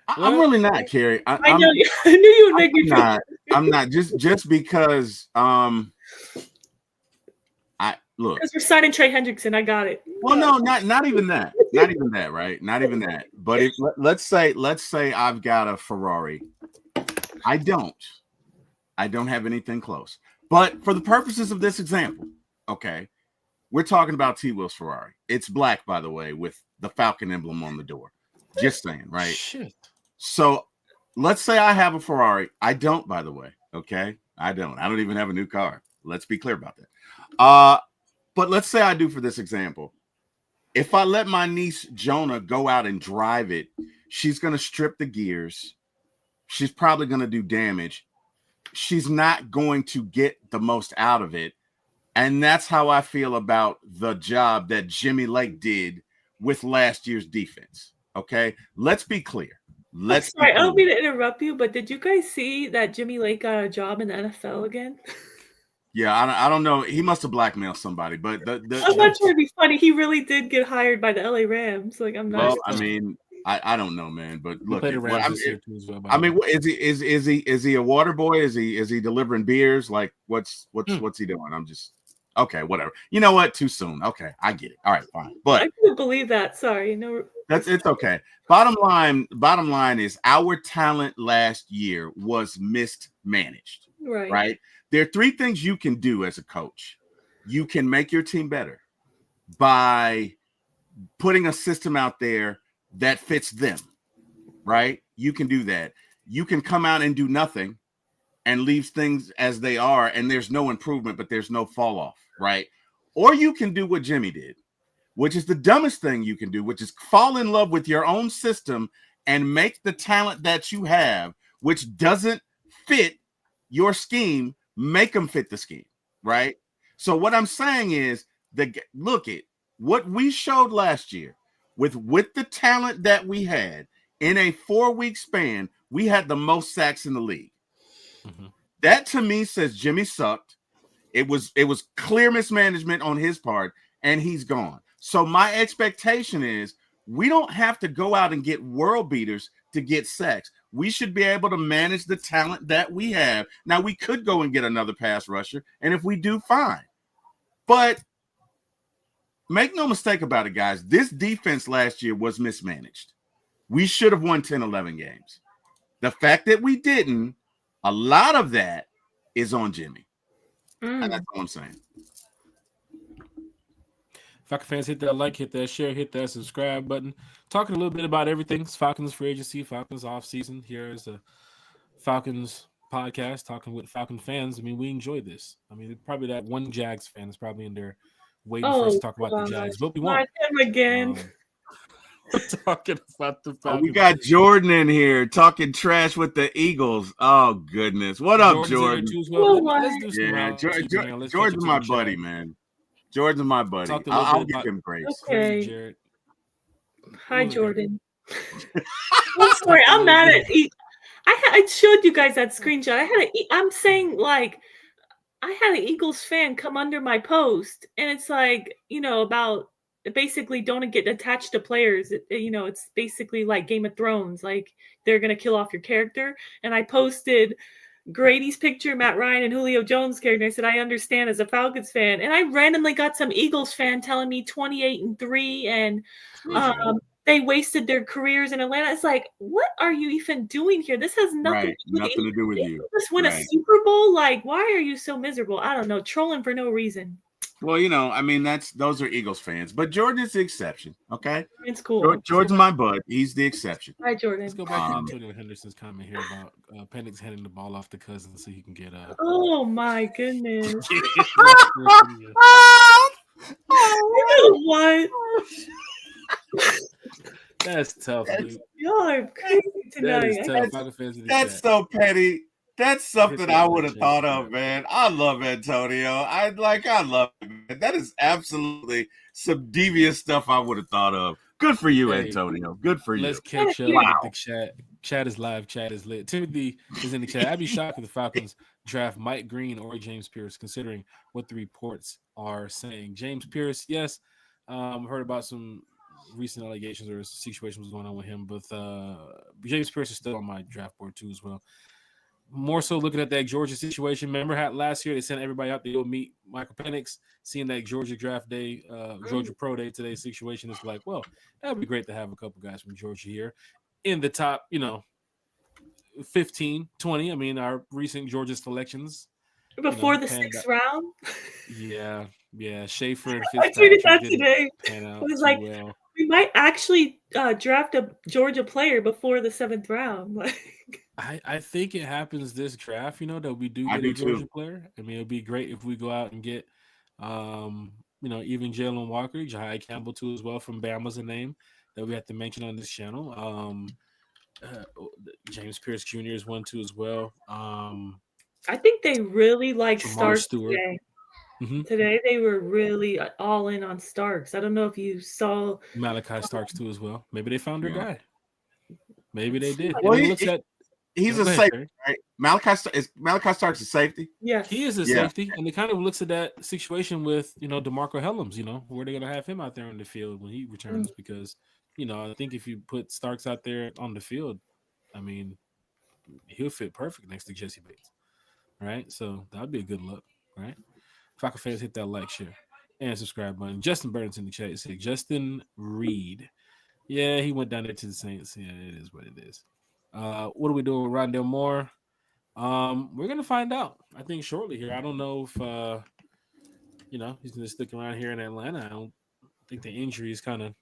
I'm really not, Carrie. I know. I knew you would make me feel. I'm not just because I look. Because we're signing Trey Hendrickson. I got it. Well, no, not even that. Not even that, right? Not even that. But if let's say I've got a Ferrari. I don't have anything close. But for the purposes of this example, okay, we're talking about T. Will's Ferrari. It's black, by the way, with the Falcon emblem on the door. Just saying, right? Shit. So let's say I have a Ferrari. I don't, by the way. Okay, I don't even have a new car. Let's be clear about that. But let's say I do for this example. If I let my niece Jonah go out and drive it, she's going to strip the gears. She's probably going to do damage. She's not going to get the most out of it. And that's how I feel about the job that Jimmy Lake did with last year's defense. Okay, let's be clear. Sorry, I don't mean to interrupt you, but did you guys see that Jimmy Lake got a job in the NFL again? Yeah, I don't know. He must have blackmailed somebody, but I'm not trying to be funny. He really did get hired by the LA Rams. Like, I'm not. Well, I mean, I don't know, man. But look, is he a water boy? Is he delivering beers? Like, what's he doing? I'm just okay. Whatever. You know what? Too soon. Okay, I get it. All right, fine. But I couldn't believe that. Sorry, no. It's okay. Bottom line is our talent last year was mismanaged. Right. There are three things you can do as a coach. You can make your team better by putting a system out there that fits them, right? You can do that. You can come out and do nothing and leave things as they are, and there's no improvement, but there's no fall off, right? Or you can do what Jimmy did, which is the dumbest thing you can do, which is fall in love with your own system and make the talent that you have, which doesn't fit your scheme, make them fit the scheme, right? So what I'm saying is look at what we showed last year with the talent that we had in a 4-week span. We had the most sacks in the league. Mm-hmm. That to me says Jimmy sucked. It was clear mismanagement on his part, and he's gone. So my expectation is we don't have to go out and get world beaters to get sacks. We should be able to manage the talent that we have. Now, we could go and get another pass rusher, and if we do, fine. But make no mistake about it, guys. This defense last year was mismanaged. We should have won 10, 11 games. The fact that we didn't, a lot of that is on Jimmy. And that's all I'm saying. Falcon fans, hit that like, hit that share, hit that subscribe button. Talking a little bit about everything. It's Falcons free agency, Falcons off season. Here is the Falcons podcast, talking with Falcon fans. I mean, we enjoy this. I mean, probably that one Jags fan is probably in there waiting for us to talk about the Jags, but we won't. Him again. We're talking about the Falcons. We got Jordan in here talking trash with the Eagles. Oh, goodness. What up, Jordan? Jordan's my buddy, man. Jordan's my buddy. I'll give him grace. Okay. Hi, Jordan. I'm sorry. I'm mad at. I showed you guys that screenshot. I'm saying, like, I had an Eagles fan come under my post, and it's like, about basically don't get attached to players. It's basically like Game of Thrones. Like, they're gonna kill off your character. And I posted Grady's picture, Matt Ryan, and Julio Jones' character. I said, I understand as a Falcons fan. And I randomly got some Eagles fan telling me 28-3 and they wasted their careers in Atlanta. It's like, what are you even doing here? This has nothing to do with you. Just win a Super Bowl. Like, why are you so miserable? I don't know. Trolling for no reason. Well, I mean, those are Eagles fans, but Jordan is the exception. Okay, it's cool. Jordan's my bud. He's the exception. Hi, Jordan. Let's go back to Antonio Henderson's comment here about Penix handing the ball off to Cousins so he can get Oh my goodness! What? That's tough, dude. Y'all are crazy tonight. That's so petty. That's something I would have thought of, man. I love Antonio. I love it, man. That is absolutely some devious stuff I would have thought of. Good for you, Antonio. Good for you. Let's catch up with the chat. Chat is live. Chat is lit. Timothy is in the chat. I'd be shocked if the Falcons draft Mike Green or James Pierce, considering what the reports are saying. James Pierce, yes. Heard about some recent allegations or situations going on with him, but James Pierce is still on my draft board too as well. more so looking at that Georgia situation. Remember how last year they sent everybody out to go meet Michael Penix, seeing that Georgia draft day, Georgia Pro Day today situation is like, well, that would be great to have a couple guys from Georgia here in the top, 15, 20. I mean, our recent Georgia selections. Before the sixth round? Yeah. Schaefer and I tweeted Fitzpatrick that didn't today. pan out It was too like, well. we might actually draft a Georgia player before the 7th round. I think it happens this draft, that we do get a Georgia player. I mean, it'd be great if we go out and get, even Jalen Walker, Jahai Campbell too as well from Bama's a name that we have to mention on this channel. James Pierce Jr. is one too as well. I think they really like Jamar Starks Stewart. today. Mm-hmm. Today they were really all in on Starks. I don't know if you saw Malachi Starks too as well. Maybe they found their guy. Maybe they did. Well, he's a safety, right? Malachi Starks a safety. Yes, he is a safety, and it kind of looks at that situation with DeMarco Hellams. Where they're gonna have him out there on the field when he returns, because I think if you put Starks out there on the field, I mean, he'll fit perfect next to Jesse Bates, right? So that'd be a good look, right? Falcon fans, hit that like, share, and subscribe button. Justin Burns in the chat said Justin Reed. Yeah, he went down there to the Saints. Yeah, it is what it is. What are we doing with Rondale Moore? We're gonna find out, I think, shortly here. I don't know if he's gonna stick around here in Atlanta. I don't think the injury is kind of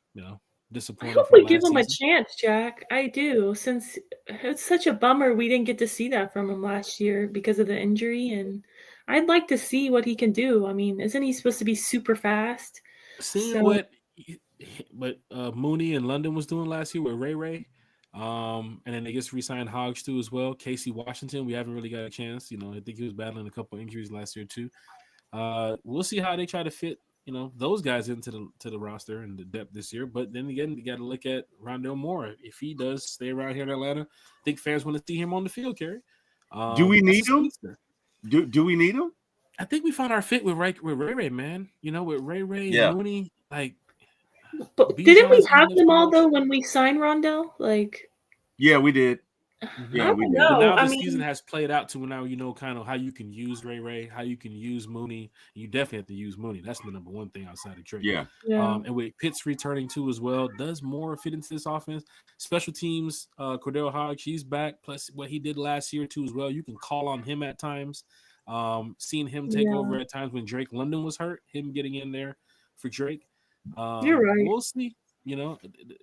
disappointing. I hope we give him a chance, Jack. I do, since it's such a bummer we didn't get to see that from him last year because of the injury, and I'd like to see what he can do. I mean, isn't he supposed to be super fast? Seeing what Mooney and London was doing last year with Ray. And then they just re-signed Hodge too as well. Casey Washington, we haven't really got a chance. I think he was battling a couple injuries last year too. We'll see how they try to fit those guys into the roster and the depth this year. But then again, you got to look at Rondale Moore. If he does stay around here in Atlanta, I think fans want to see him on the field, Kerry. Do we need him? Do we need him? I think we found our fit with Ray, man. With Ray and Mooney, like. But didn't we have them all though when we signed Rondale? Yeah, we did. Yeah, we did. But now the season has played out to now kind of how you can use Ray, how you can use Mooney. You definitely have to use Mooney. That's the number one thing outside of Drake. Yeah. And with Pitts returning too as well, does more fit into this offense. Special teams, Cordell Hodge, he's back. Plus what he did last year too as well. You can call on him at times. Seeing him take over at times when Drake London was hurt, him getting in there for Drake. You're right. We'll see. The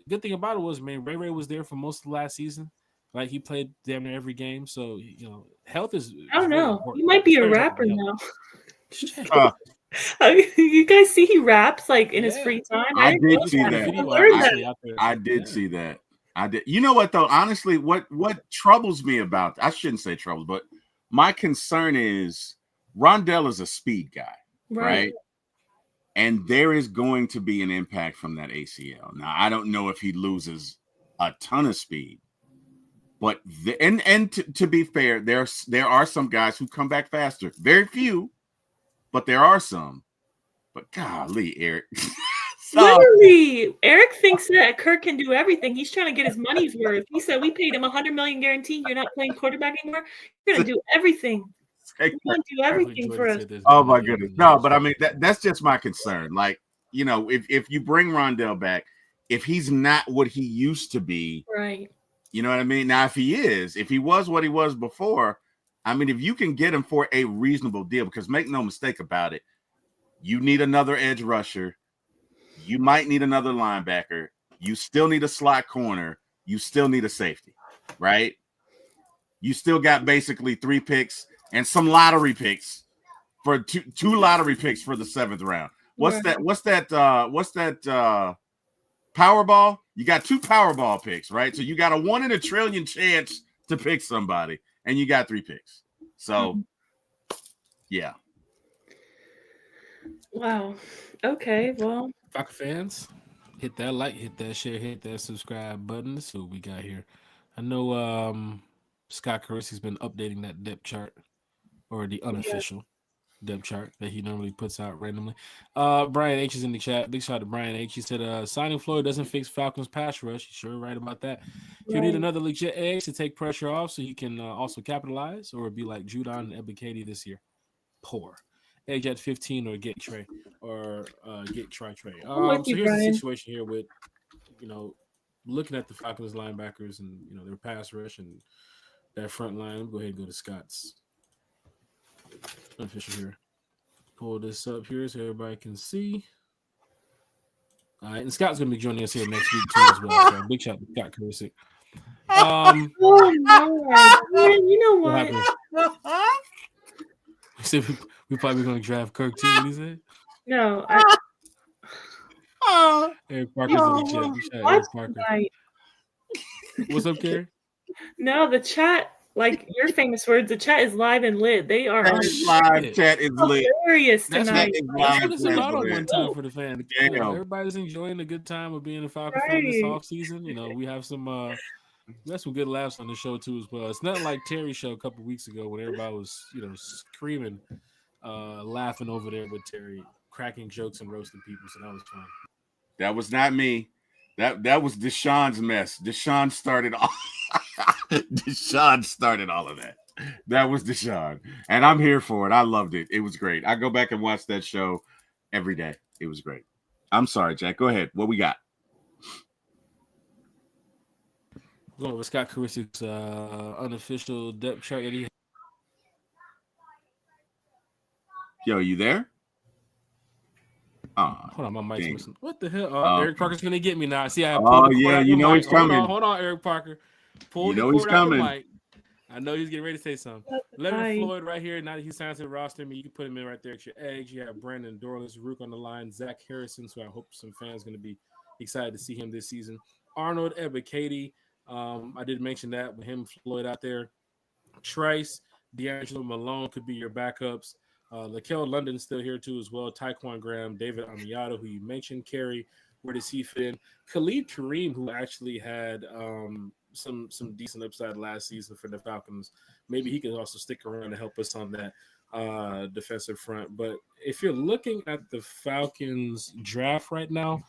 good thing about it was, man, Ray was there for most of last season. Right, he played damn near every game. So health is. I don't know. He might be a rapper now. You guys see he raps in his free time. I did see that. I did see that. I did. You know what though? Honestly, what troubles me about, I shouldn't say troubles, but my concern is Rondale is a speed guy, right? And there is going to be an impact from that ACL. Now, I don't know if he loses a ton of speed, but to be fair, there are some guys who come back faster. Very few, but there are some. But golly, Eric. Literally, Eric thinks that Kirk can do everything. He's trying to get his money's worth. He said, we paid him $100 million guarantee. You're not playing quarterback anymore. You're going to do everything. You're going to do everything for us. Oh, my goodness. No, but I mean, that's just my concern. If you bring Rondale back, if he's not what he used to be, right? You know what I mean? Now, if he was what he was before, I mean, if you can get him for a reasonable deal, because make no mistake about it, you need another edge rusher. You might need another linebacker. You still need a slot corner. You still need a safety, right? You still got basically 3 picks and some lottery picks for two lottery picks for the 7th round. What's that Powerball? You got 2 Powerball picks, right? So you got a 1 in a trillion chance to pick somebody, and you got 3 picks. So, yeah. Wow. Okay. Well, Falcon fans, hit that like, hit that share, hit that subscribe button. Let's see what we got here. I know Scott Carusi's been updating that depth chart, or the unofficial. depth chart that he normally puts out randomly. Brian H is in the chat. Big shout out to Brian H. He said, signing Floyd doesn't fix Falcons pass rush. He's sure right about that. He'll need another legit edge to take pressure off so he can also capitalize, or be like Judon and Ebiketie this year. Poor. Edge at 15 or get Trey or get Trey. So here's the situation here with, looking at the Falcons linebackers and, their pass rush and that front line. Go ahead and go to Scott's official here. Pull this up here so everybody can see. All right, and Scott's gonna be joining us here next week too as well. So big shout out to Scott Kursick. Oh no, you know what? He said we probably gonna draft Kirk too. What he said? No. Eric Parker's in the chat. Big shout out Eric Parker. What's up, Carrie? No, the chat. Like your famous words, the chat is live and lit. They are live. Chat is lit. Hilarious tonight. That's what it's about on one time for the fan. Everybody's enjoying the good time of being a Falcon fan this off season. We have some we had some good laughs on the show too as well. It's not like Terry's show a couple weeks ago when everybody was screaming, laughing over there with Terry, cracking jokes and roasting people. So that was fun. That was not me. That was Deshaun's mess. Deshaun started all. Deshaun started all of that. That was Deshaun, and I'm here for it. I loved it. It was great. I go back and watch that show every day. It was great. I'm sorry, Jack. Go ahead. What we got? Going with Scott Kurisik's unofficial depth chart. Yo, you there? Hold on, my mic's missing. What the hell? Eric Parker's gonna get me now. See, I he's coming. Hold on, Eric Parker. Pull the cord out the mic. I know he's getting ready to say something. Leonard Floyd right here. Now that he's signed to the roster, you can put him in right there at your edge. You have Brandon Dorless, Rook on the line, Zach Harrison. So I hope some fans going to be excited to see him this season. Arnold Ebiketie. I did mention that with him, Floyd out there. Trice, D'Angelo Malone could be your backups. Lakel London's still here too as well. Tyquan Graham, David Amiato, who you mentioned. Kerry, where does he fit in? Khalid Kareem, who actually had some decent upside last season for the Falcons. Maybe he could also stick around to help us on that defensive front. But if you're looking at the Falcons draft right now,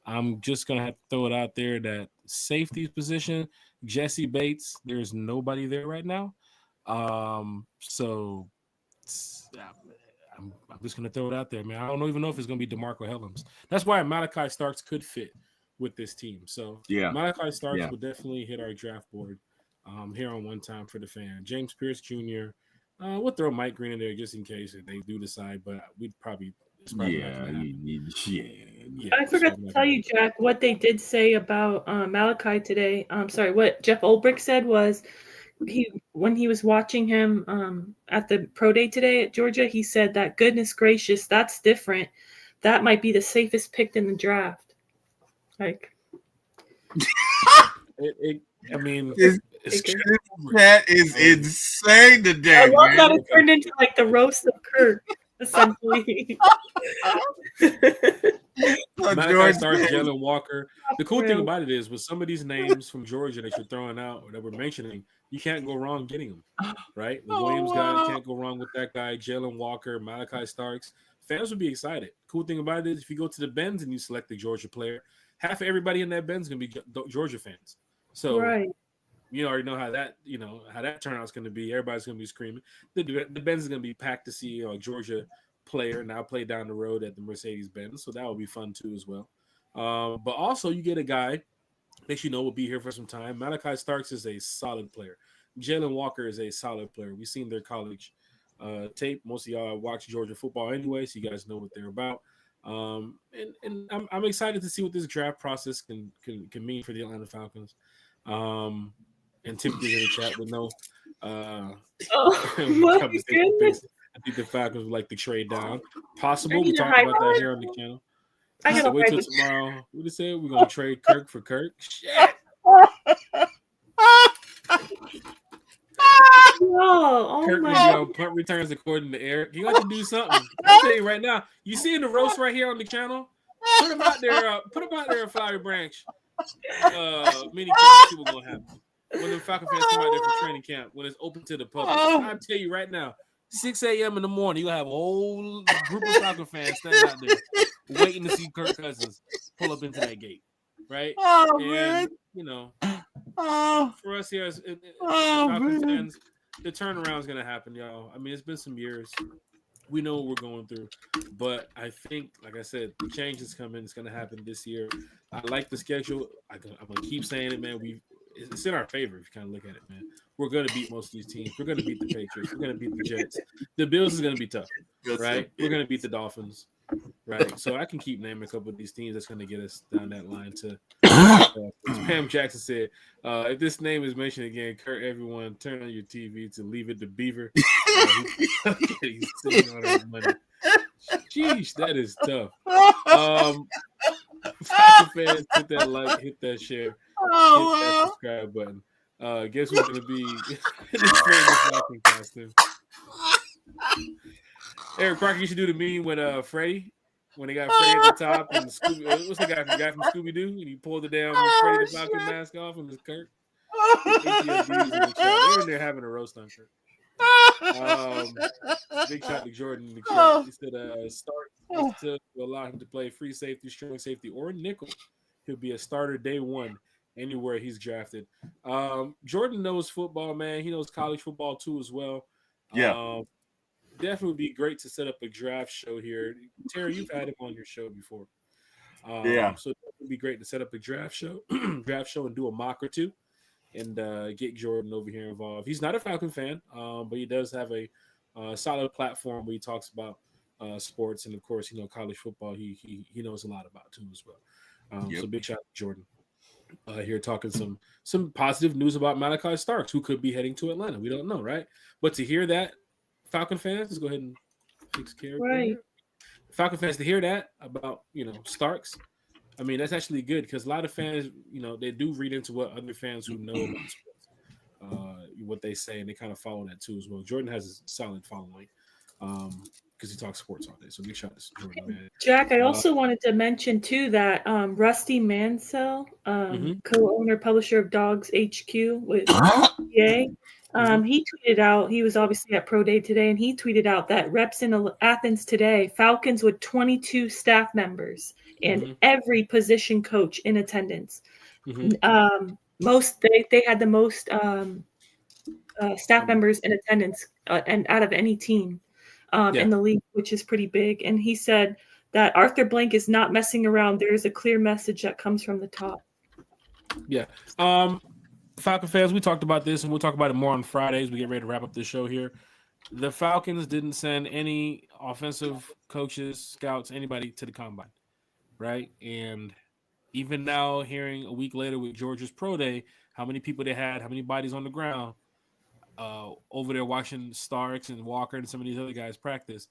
I'm just going to have to throw it out there that safety position, Jesse Bates, there's nobody there right now. So I'm just going to throw it out there, man. I don't even know if it's going to be DeMarco Hellams. That's why Malachi Starks could fit with this team. So Malachi Starks will definitely hit our draft board here on One Time for the Fan. James Pierce Jr. We'll throw Mike Green in there just in case if they do decide, but we'd probably I forgot to tell you, Jack, what they did say about Malachi today. What Jeff Ulbrich said was when he was watching him at the pro day today at Georgia, he said that goodness gracious, that's different. That might be the safest pick in the draft. Like, that is insane today. I love that it turned into like the roast of Kirk. Essentially. Malachi Starks, Jalen Walker. The cool thing about it is with some of these names from Georgia that you're throwing out or that we're mentioning, you can't go wrong getting them, right? The Williams guy, can't go wrong with that guy. Jalen Walker, Malachi Starks. Fans would be excited. Cool thing about it is if you go to the Benz and you select the Georgia player, half of everybody in that Benz is going to be Georgia fans. So you already know how that turnout's going to be. Everybody's going to be screaming. The Benz is going to be packed to see a Georgia player now play down the road at the Mercedes-Benz. So that will be fun too as well. But also you get a guy that will be here for some time. Malachi Starks is a solid player. Jalen Walker is a solid player. We've seen their college tape. Most of y'all watch Georgia football anyway, so you guys know what they're about. And I'm excited to see what this draft process can mean for the Atlanta Falcons. And Timothy's in the chat with no I think the Falcons would like to trade down. Possible. We talked about that here on the channel. I gotta wait till tomorrow. What did it say? We're gonna trade Kirk for Kirk. Shit. Kirk will be on punt returns according to Eric. You got to do something. I'll tell you right now. You see in the roast right here on the channel? Put him out there. Put him out there in Flowery Branch. Mini camp. See what's gonna happen when the Falcon fans come out there for training camp when it's open to the public. I'll tell you right now. 6 a.m. in the morning, you'll have a whole group of Falcon fans standing out there waiting to see Kirk Cousins pull up into that gate, right? Oh, and man. For us here as Oh, Falcon man. fans, the turnaround is gonna happen, y'all. I mean, it's been some years. We know what we're going through, but I think, like I said, the change is coming. It's gonna happen this year. I like the schedule. I'm gonna keep saying it, man. It's in our favor if you kind of look at it, man. We're gonna beat most of these teams. We're gonna beat the Patriots. We're gonna beat the Jets. The Bills is gonna be tough, right? We're gonna beat the Dolphins, right? So I can keep naming a couple of these teams that's gonna get us down that line to. Pam Jackson said, if this name is mentioned again, Kurt, everyone turn on your TV to Leave It to Beaver. He's sitting on his money. Jeez, that is tough. Falcon fans, hit that like, hit that share, hit that subscribe button. Guess who's going to be in this famous Falcon costume? Eric Crocker used to do the meme when Freddie, when they got Freddie at the top, and Scooby, what's the guy from Scooby-Doo? And he pulled the damn Freddie the Falcon mask off, and it was Kurt. They're in there having a roast on Kurt. Big shot to Jordan in the chat. He said start to allow him to play free safety, strong safety, or nickel. He'll be a starter day one anywhere he's drafted. Jordan knows football, man. He knows college football too as well. Yeah. Definitely would be great to set up a draft show here. Terry, you've had him on your show before. So it would be great to set up a draft show and do a mock or two and get Jordan over here involved. He's not a Falcon fan, but he does have a solid platform where he talks about sports and, of course, college football. He knows a lot about too as well. So big shout out to Jordan. Here talking some positive news about Malachi Starks, who could be heading to Atlanta. We don't know, right? But to hear that, Falcon fans, let's go ahead and fix character. Right. Falcon fans, to hear that about Starks, I mean, that's actually good because a lot of fans, they do read into what other fans who know about sports, what they say, and they kind of follow that too as well. Jordan has a solid following because he talks sports all day. So big shout out to Jordan, man. Jack, I also wanted to mention too that Rusty Mansell, co-owner, publisher of Dogs HQ with EA, he tweeted out, he was obviously at Pro Day today, and he tweeted out that reps in Athens today, Falcons with 22 staff members and every position coach in attendance. They had the most staff members in attendance and out of any team in the league, which is pretty big. And he said that Arthur Blank is not messing around. There is a clear message that comes from the top. Yeah. Falcon fans, we talked about this, and we'll talk about it more on Fridays. We get ready to wrap up this show here. The Falcons didn't send any offensive coaches, scouts, anybody to the combine, right? And even now, hearing a week later with Georgia's Pro Day, how many people they had, how many bodies on the ground over there watching Starks and Walker and some of these other guys practice,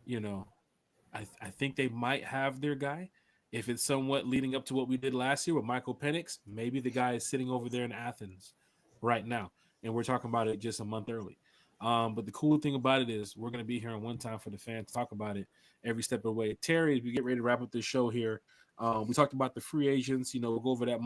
I think they might have their guy. If it's somewhat leading up to what we did last year with Michael Penix, maybe the guy is sitting over there in Athens right now, and we're talking about it just a month early. But the cool thing about it is we're going to be here on One Time for the Fans to talk about it every step of the way. Terry, as we get ready to wrap up this show here, we talked about the free agents. We'll go over that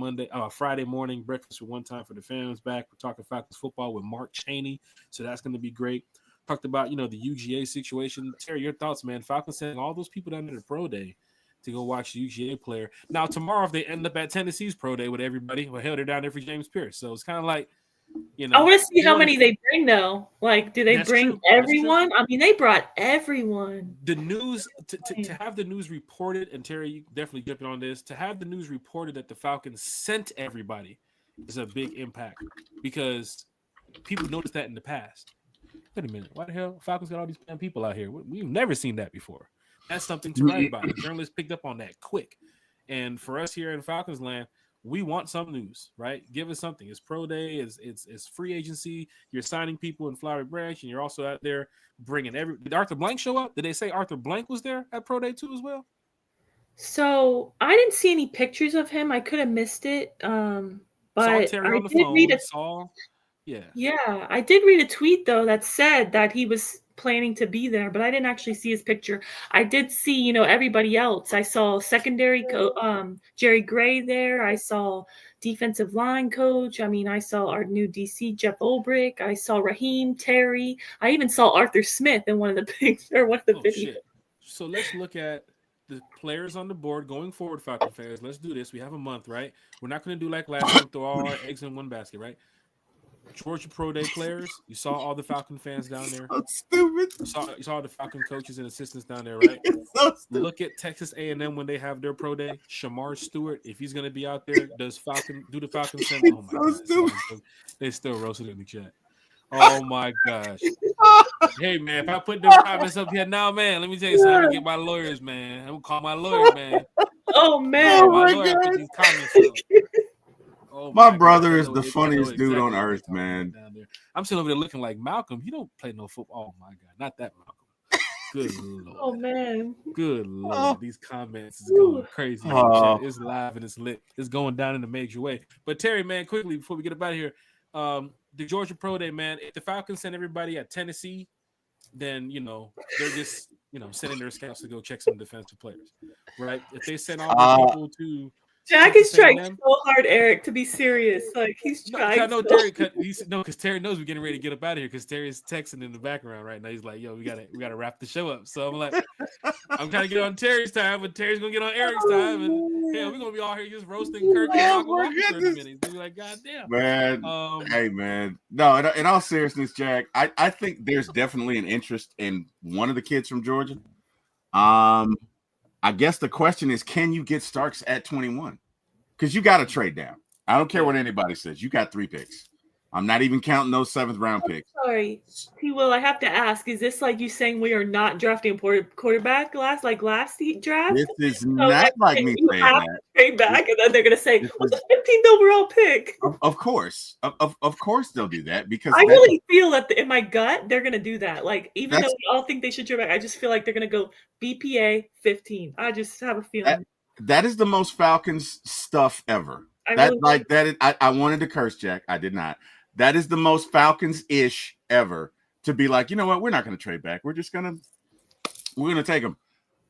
Friday morning breakfast with One Time for the Fans back. We're talking Falcons football with Mark Chaney, so that's going to be great. Talked about, the UGA situation. Terry, your thoughts, man. Falcons sending all those people down to the Pro Day to go watch the UGA player. Now, tomorrow, if they end up at Tennessee's Pro Day with everybody, they're down there for James Pierce. So it's kind of like, I want to see how many they bring, though. Like, do they bring everyone? I mean, they brought everyone. The news, to have the news reported, and Terry, you definitely jumping on this, to have the news reported that the Falcons sent everybody is a big impact because people noticed that in the past. Wait a minute. Why the hell Falcons got all these damn people out here? We've never seen that before. That's something to write about. The journalists picked up on that quick. And for us here in Falcons land, we want some news, right? Give us something. It's Pro Day. It's free agency. You're signing people in Flowery Branch, and you're also out there bringing Did Arthur Blank show up? Did they say Arthur Blank was there at Pro Day too as well? So I didn't see any pictures of him. I could have missed it. But saw Terry on the phone. Yeah, I did read a tweet though that said that he was planning to be there, but I didn't actually see his picture. I did see, everybody else. I saw secondary Jerry Gray there. I saw defensive line coach. I mean, I saw our new DC, Jeff Ulbrich. I saw Raheem, Terry. I even saw Arthur Smith in one of the videos. Shit. So let's look at the players on the board going forward, Falcon fans. Let's do this. We have a month, right? We're not going to do like last month, throw all our eggs in one basket, right? Georgia Pro Day players. You saw all the Falcon fans down there. So stupid. You saw the Falcon coaches and assistants down there, right? So Look at Texas A&M when they have their pro day. Shamar Stewart, if he's going to be out there, do the Falcons send? Oh my God, stupid. they still roasted in the chat. Oh my gosh. Hey man, if I put them comments up here now, man, let me tell you something. I'm gonna get my lawyers, man. I'm gonna call my lawyer, man. Oh man, my lawyer God. put these comments up. Oh, my brother is the funniest dude on earth, man. I'm sitting over there looking like Malcolm. You don't play no football. Oh my God, not that Malcolm. Good Lord. Oh man. Good Lord. These comments is going crazy. It's live and it's lit. It's going down in a major way. But Terry, man, quickly before we get up out of here, the Georgia Pro Day, man. If the Falcons send everybody at Tennessee, then they're just sending their scouts to go check some defensive players, right? If they send all the people to Jack is trying so hard, Eric, to be serious. Like he's trying. I know Terry. Because Terry knows we're getting ready to get up out of here. Because Terry's texting in the background right now. He's like, "Yo, we gotta wrap the show up." So I'm like, I'm trying to get on Terry's time, but Terry's gonna get on Eric's time, and hell, we're gonna be all here just roasting Kirk and for 30 minutes. We're like, God damn, man. Hey, man. No, in all seriousness, Jack, I think there's definitely an interest in one of the kids from Georgia. I guess the question is, can you get Starks at 21? Because you got to trade down. I don't care what anybody says. You got 3 picks. I'm not even counting those 7th round picks. Sorry, Will. I have to ask: is this like you saying we are not drafting a quarterback last draft? This is not like me saying that. Trade back, and then they're gonna say, "What's the 15th overall pick?" Of course, of course they'll do that because I really feel that in my gut they're gonna do that. Like even though we all think they should trade back, I just feel like they're gonna go BPA 15. I just have a feeling that is the most Falcons stuff ever. I wanted to curse Jack. I did not. That is the most Falcons-ish ever to be like, you know what? We're not going to trade back. We're going to take them.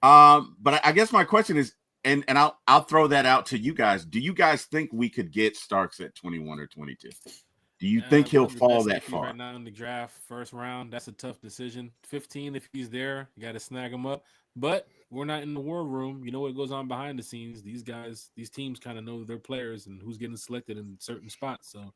But I guess my question is, and I'll throw that out to you guys. Do you guys think we could get Starks at 21 or 22? Do you think he'll fall that far? Right now in the draft, first round, that's a tough decision. 15, if he's there, you got to snag him up. But we're not in the war room. You know what goes on behind the scenes. These teams kind of know their players and who's getting selected in certain spots. So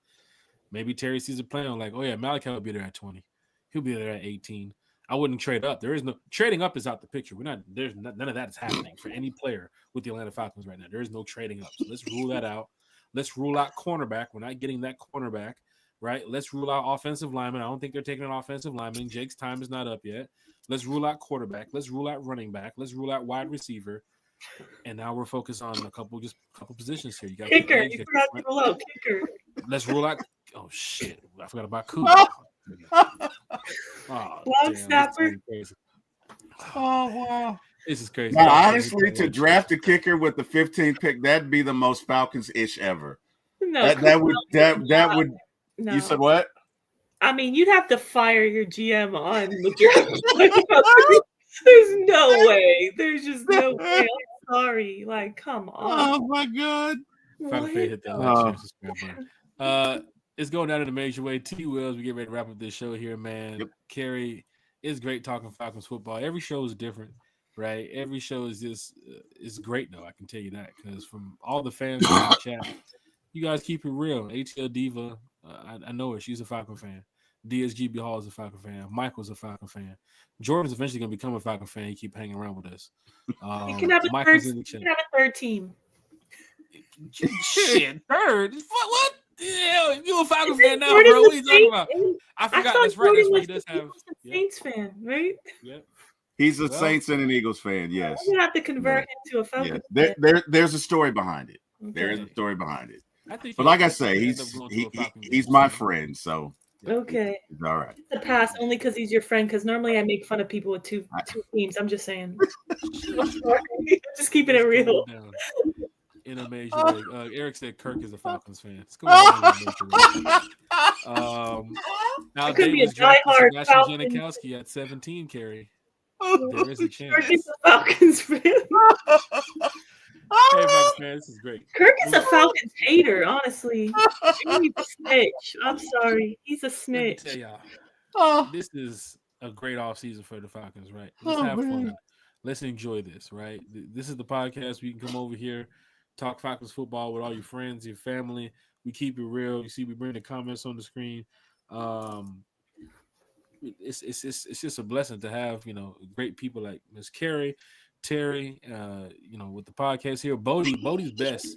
maybe Terry sees a plan on like, oh yeah, Malachi will be there at 20. He'll be there at 18. I wouldn't trade up. There is no trading up is out the picture. None of that is happening for any player with the Atlanta Falcons right now. There is no trading up. So let's rule that out. Let's rule out cornerback. We're not getting that cornerback, right? Let's rule out offensive lineman. I don't think they're taking an offensive lineman. Jake's time is not up yet. Let's rule out quarterback. Let's rule out running back. Let's rule out wide receiver. And now we're focused on a couple positions here. You got kicker. You forgot to rule out kicker. Let's rule out. Oh shit! I forgot about Cooper. Long snapper. Oh wow! This is crazy. Now, honestly, to draft a kicker with the 15th pick, that'd be the most Falcons-ish ever. No, that would. No. You said what? I mean, you'd have to fire your GM on the draft. There's no way. There's just no way. I'm sorry. Like, come on. Oh my God. Hit that it's going down in a major way. T Wills, we get ready to wrap up this show here, man. Yep. Kerry, it's great talking Falcons football. Every show is different, right? Every show is just it's great though. I can tell you that because from all the fans in the chat, you guys keep it real. ATL Diva, I know her. She's a Falcon fan. DSGB Hall is a Falcon fan. Michael's a Falcon fan. Jordan's eventually going to become a Falcon fan. He keep hanging around with us. You can have a third team. Shit, third? What? Yeah, you a Falcon fan now, bro? What are you talking about? I forgot. That's right. That's what he does have. Saints fan, right? Yep. He's a Saints and an Eagles fan. Yes. You have to convert him to a Falcon fan. There's a story behind it. Okay. There is a story behind it. But like I say, he's my friend, so. Okay. It's all right. It's a pass only because he's your friend. Because normally I make fun of people with two teams. I'm just saying. I'm sorry. Just keeping it real. in a major league. Eric said Kirk is a Falcons fan. Let's go with major league. Now Davis drafted Sebastian Janikowski at 17, Carrie. There is a chance. Kirk is a Falcons fan. Hey, Falcons fan, this is great. Kirk is a Falcons hater, honestly. He's a snitch. I'm sorry. He's a snitch. Let me tell y'all, this is a great offseason for the Falcons, right? Let's have fun. Let's enjoy this, right? This is the podcast. We can come over here, talk Falcons football with all your friends, your family. We keep it real. You see, we bring the comments on the screen. It's just a blessing to have, great people like Miss Carrie, Terry, with the podcast here. Bodie's best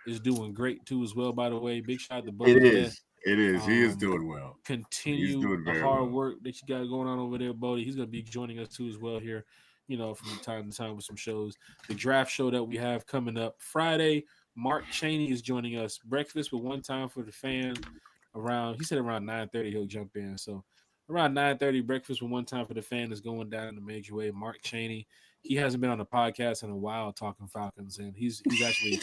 is doing great too as well, by the way. Big shout out to Bodie. It is. He is doing well. Continue the hard work that you got going on over there, Bodie. He's going to be joining us too as well here, from time to time with some shows. The draft show that we have coming up Friday, Mark Chaney is joining us. Breakfast with One Time for the Fan he said around 9:30 he'll jump in. So around 9:30, Breakfast with One Time for the Fan is going down in a major way. Mark Chaney, he hasn't been on the podcast in a while talking Falcons, and he's actually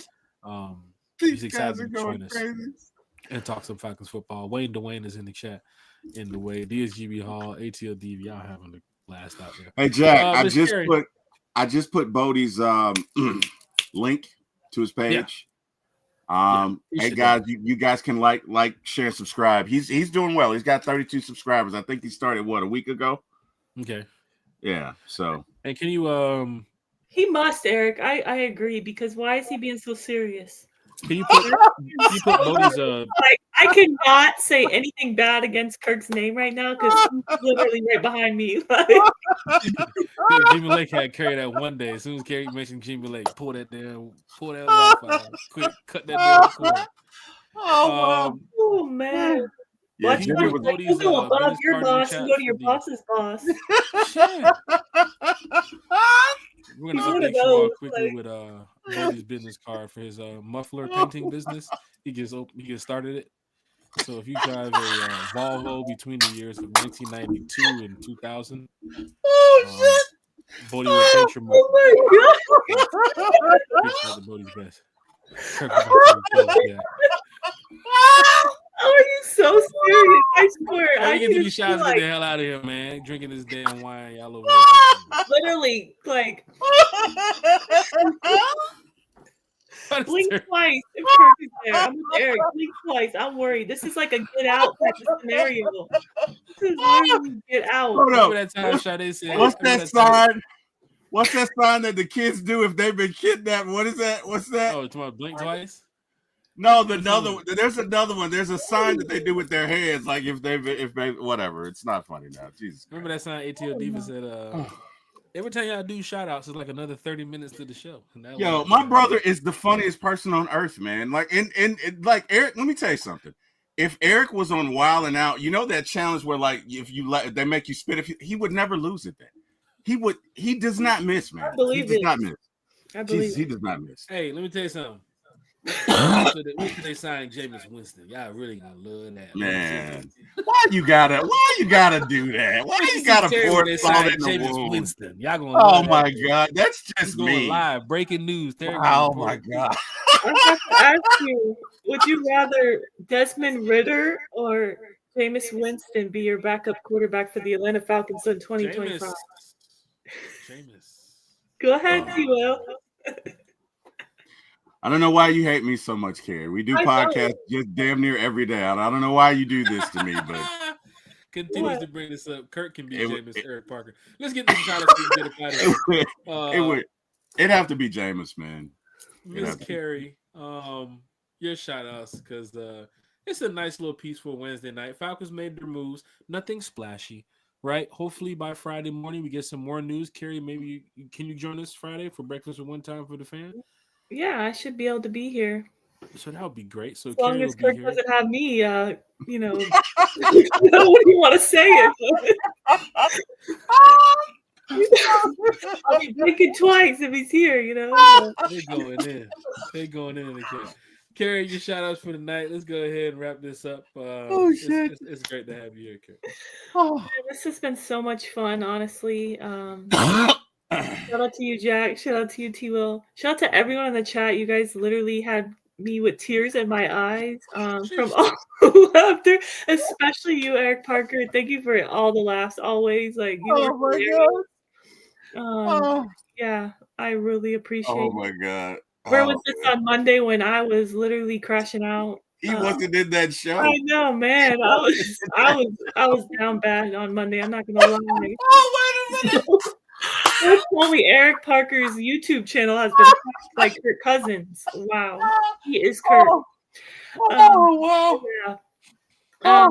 he's excited to join us and talk some Falcons football. Wayne DeWayne is in the chat in the way. DSGB Hall, ATLDV, y'all having a blast out there. Hey Jack, I just put Bodie's link to his page. Hey guys, you guys can like, share, subscribe. He's doing well. He's got 32 subscribers. I think he started a week ago. Okay. Yeah. So. And can you He must, Eric. I agree, because why is he being so serious? Can you put Bodie's I cannot say anything bad against Kirk's name right now because he's literally right behind me. Jimmy Lake had Carrie that one day. As soon as Carrie mentioned Jimmy Lake, pull that Wi-Fi. Quick, cut that damn cord. Oh man. Yeah, watch Jimmy was Bodie's, go above your boss and go to your boss's boss. We're gonna update you all quickly with Bodie's business card for his muffler painting business. He just started it. So if you drive a Volvo between the years of 1992 and 2000, Bodie will paint your muffler. Oh my god! Bodie's best. Are you so serious? I swear. I get to be shots get the hell out of here, man. Drinking this damn wine, y'all over there. Literally, blink twice if Kirk is there. I'm with Eric. Blink twice. I'm worried. This is like a get out type of scenario. This is literally get out. Hold that time Sade said, what's that sign? What's that sign that the kids do if they've been kidnapped? What is that? What's that? Oh, it's about blink twice? No, there's another one. There's a sign that they do with their heads, like if they whatever. It's not funny now. Jesus. Remember that sign ATL Diva said every time y'all do shout outs, it's like another 30 minutes to the show. Yo, my brother is the funniest person on earth, man. Like and like Eric, let me tell you something. If Eric was on Wild and Out, that challenge where if you they make you spit, he would never lose it then. He does not miss, man. I believe he does not miss. I believe he does not miss. Hey, let me tell you something. When they sign Jameis Winston, y'all really gonna love that, man. Why you gotta do that? Why you gotta pour salt in the wound? Winston. Y'all gonna oh my god, that's just me. Live breaking news. Oh my god. I have to ask you, would you rather Desmond Ridder or Jameis Winston be your backup quarterback for the Atlanta Falcons in 2025? Jameis. Go ahead, T-Will. I don't know why you hate me so much, Carrie. We do podcasts just damn near every day. I don't know why you do this to me, but continues to bring this up. Kirk can be Jameis, Eric Parker. Let's get this shot up. It'd have to be Jameis, man. Miss Carrie, your shout outs because it's a nice little peaceful Wednesday night. Falcons made their moves. Nothing splashy, right? Hopefully by Friday morning we get some more news. Carrie, maybe can you join us Friday for Breakfast with One Time for the Fan? Yeah, I should be able to be here. So that would be great. So as long as Kirk doesn't have me, what do you want to say it? I'll be blinking twice if he's here, They're going in again. Carrie, your shout outs for the night. Let's go ahead and wrap this up. Shit. It's great to have you here, Carrie. Man, this has been so much fun, honestly. So Shout out to you, Jack. Shout out to you, T-Will. Shout out to everyone in the chat. You guys literally had me with tears in my eyes from all the laughter, especially you, Eric Parker. Thank you for all the laughs always. Like, you were hilarious. Yeah, I really appreciate it. Oh my God. Where was this on Monday when I was literally crashing out? He wasn't in that show. I know, man. I was down bad on Monday. I'm not gonna lie. Oh, wait a minute. That's only Eric Parker's YouTube channel has been hacked by Kirk Cousins. Wow, he is Kirk. Wow. Yeah.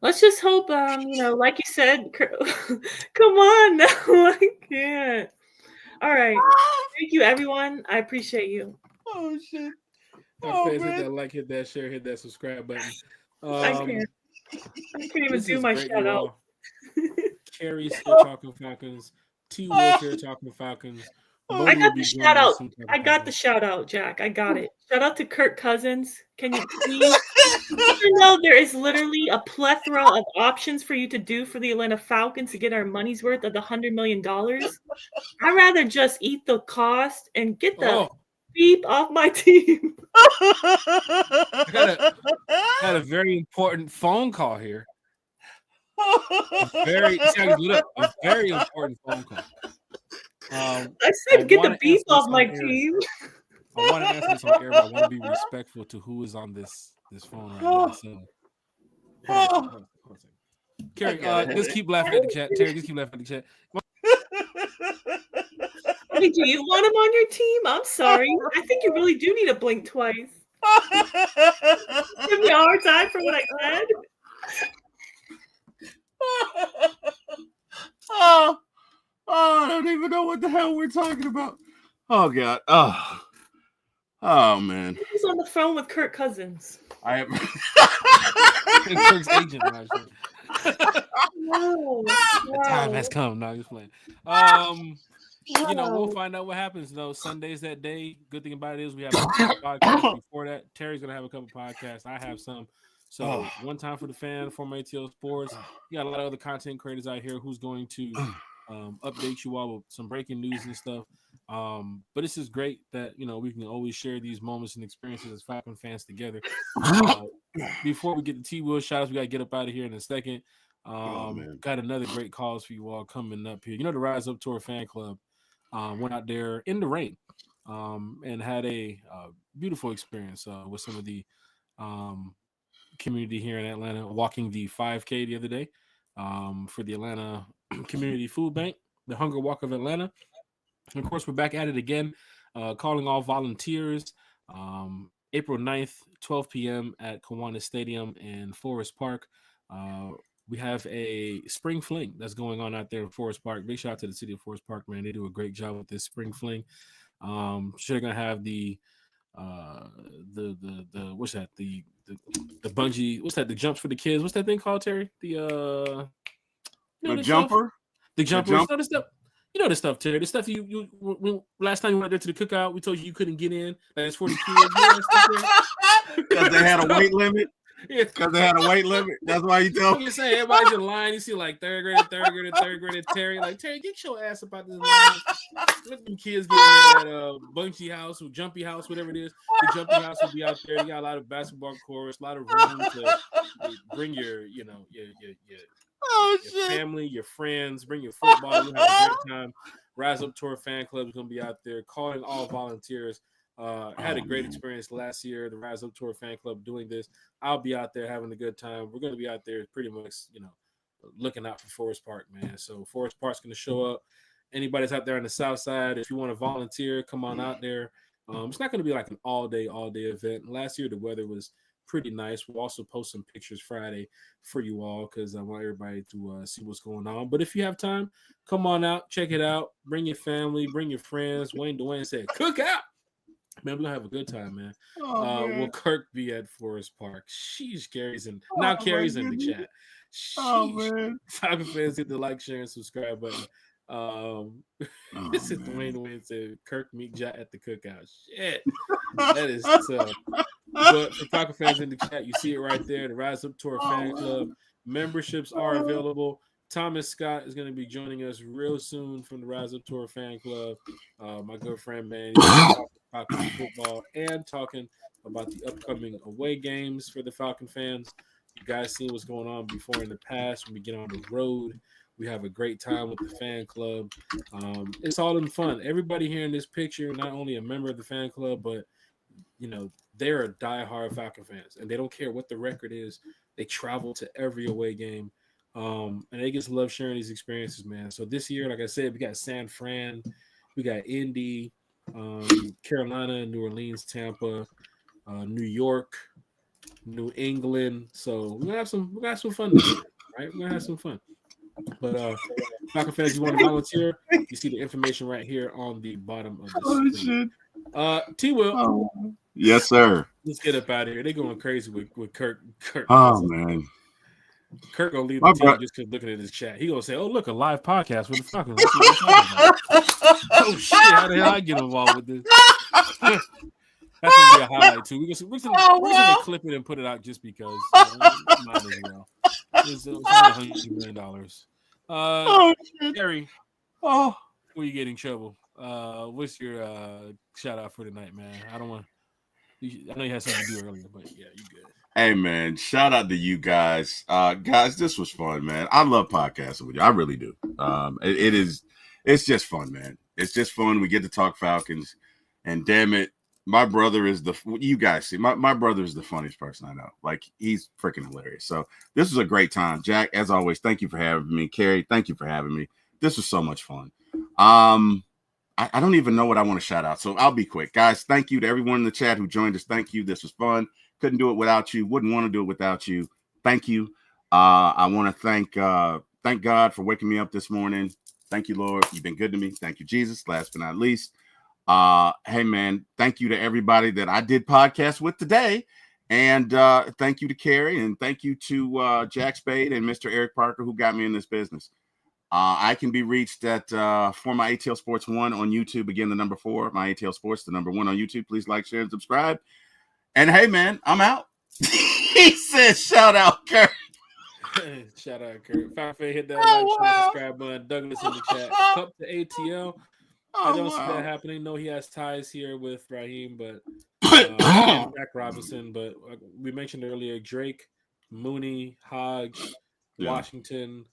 Let's just hope. Like you said, Kirk, come on now. I can't. All right. Thank you, everyone. I appreciate you. Oh shit. Hit that like, hit that share, hit that subscribe button. I can't even do my shout out. Carrie's here talking Falcons. T. Will here talking Falcons. I got the shout out. I got the shout out, Jack. I got it. Shout out to Kirk Cousins. Can you please? Even though there is literally a plethora of options for you to do for the Atlanta Falcons to get our money's worth of the $100 million, I'd rather just eat the cost and get the beep off my team. I got a very important phone call here. A very important phone call. I said get the beep off my team. I want to answer this on air, but I want to be respectful to who is on this phone right now. So, hold on. Carrie, just keep laughing at the chat. Terry, just keep laughing at the chat. Hey, do you want him on your team? I'm sorry. I think you really do need to blink twice. Give me a hard time for what I said. I don't even know what the hell we're talking about. Oh God. Oh man. Who's on the phone with Kirk Cousins? I am Kirk's agent. The time has come. No, he's playing. We'll find out what happens though. Sunday's that day. Good thing about it is we have a podcast before that. Terry's gonna have a couple podcasts. I have some. So one time for the fan, former ATL Sports. You got a lot of other content creators out here who's going to update you all with some breaking news and stuff. But this is great that we can always share these moments and experiences as Falcon fans together. Before we get the T-Will shout-outs, we got to get up out of here in a second. Got another great cause for you all coming up here. The Rise Up Tour fan club went out there in the rain and had a beautiful experience with some of the community here in Atlanta, walking the 5K the other day for the Atlanta Community Food Bank, the Hunger Walk of Atlanta. And of course, we're back at it again, calling all volunteers. April 9th, 12 p.m. at Kiwanis Stadium in Forest Park. We have a spring fling that's going on out there in Forest Park. Big shout out to the city of Forest Park, man. They do a great job with this spring fling. They're gonna have the what's that? The bungee, what's that? The jumps for the kids. What's that thing called, Terry? The jumper. The jumper. The stuff, Terry. The stuff you last time you went there to the cookout, we told you couldn't get in. That's for the kids. Because they had a weight limit. Because they had a weight limit. That's why you tell me. You say everybody's in line. You see like third grader Terry. Like, Terry, get your ass up out this line. Let them kids get in that bungee house or jumpy house, whatever it is. The jumpy house will be out there. You got a lot of basketball courts, a lot of room to bring your family, your friends, bring your football. You'll have a great time. Rise Up Tour fan club is going to be out there calling all volunteers. Had a great experience last year, the Rise Up Tour fan club doing this. I'll be out there having a good time. We're going to be out there pretty much, looking out for Forest Park, man. So Forest Park's going to show up. Anybody's out there on the south side, if you want to volunteer, come on out there. It's not going to be like an all-day event. Last year, the weather was pretty nice. We'll also post some pictures Friday for you all because I want everybody to see what's going on. But if you have time, come on out, check it out. Bring your family, bring your friends. Wayne Dwayne said, cook out. Man, we're gonna have a good time, man. Will Kirk be at Forest Park? Sheesh, Carrie's in. Now Carrie's in the chat. Sheesh. Man. Falcon fans, hit the like, share, and subscribe button. This is Dwayne said Kirk meet Jack at the cookout. Shit. That is tough. But for Falcon fans in the chat, you see it right there. The Rise Up Tour fan club. Memberships are available. Thomas Scott is going to be joining us real soon from the Rise Up Tour fan club. My good friend, man, he's talking Falcons football and talking about the upcoming away games for the Falcon fans. You guys seen what's going on before in the past when we get on the road. We have a great time with the fan club. It's all in fun. Everybody here in this picture, not only a member of the fan club, but they're diehard Falcon fans, and they don't care what the record is. They travel to every away game, and they just love sharing these experiences, man. So this year, like I said, we got San Fran, we got Indy, Carolina, New Orleans, Tampa, New York, New England. So we're gonna have some fun this year, right? We're gonna have some fun. But Falcon fans, you want to volunteer? You see the information right here on the bottom of the screen. T. Will. Oh. Yes, sir. Let's get up out of here. They're going crazy with Kirk. Oh man. Kirk gonna leave the team just because looking at his chat. He gonna say, "Oh, look, a live podcast with the Falcons." Oh shit! How the hell I get involved with this? That's gonna be a highlight too. We're gonna clip it and put it out just because. Might as well. It's only $100 million. Gary, where you get in trouble? What's your shout out for tonight, man? I know you had something to do earlier, but yeah, you good. Hey man, shout out to you guys. Guys, this was fun, man. I love podcasting with you. I really do. It's just fun, man. It's just fun. We get to talk Falcons, and damn it, my brother is you guys see, my brother is the funniest person I know. Like, he's freaking hilarious. So this was a great time. Jack, as always, thank you for having me. Carrie, thank you for having me. This was so much fun. I don't even know what I want to shout out, so I'll be quick. Guys, thank you to everyone in the chat who joined us. Thank you. This was fun. Couldn't do it without you. Wouldn't want to do it without you. Thank you. I want to thank God for waking me up this morning. Thank you, Lord. You've been good to me. Thank you, Jesus. Last but not least, hey, man, thank you to everybody that I did podcast with today. And thank you to Carrie, and thank you to Jack Spade and Mr. Eric Parker, who got me in this business. I can be reached at for my ATL Sports 1 on YouTube. Again, the number 4, my ATL Sports, the number 1 on YouTube. Please like, share, and subscribe. And hey, man, I'm out. He said, shout out, Kurt. Shout out, Kurt. Falcon, hit that like, share, subscribe button. Douglas in the chat. Cup to ATL. I don't see that happening. No, he has ties here with Raheem, but Jack Robinson. But we mentioned earlier Drake, Mooney, Hodge, Washington.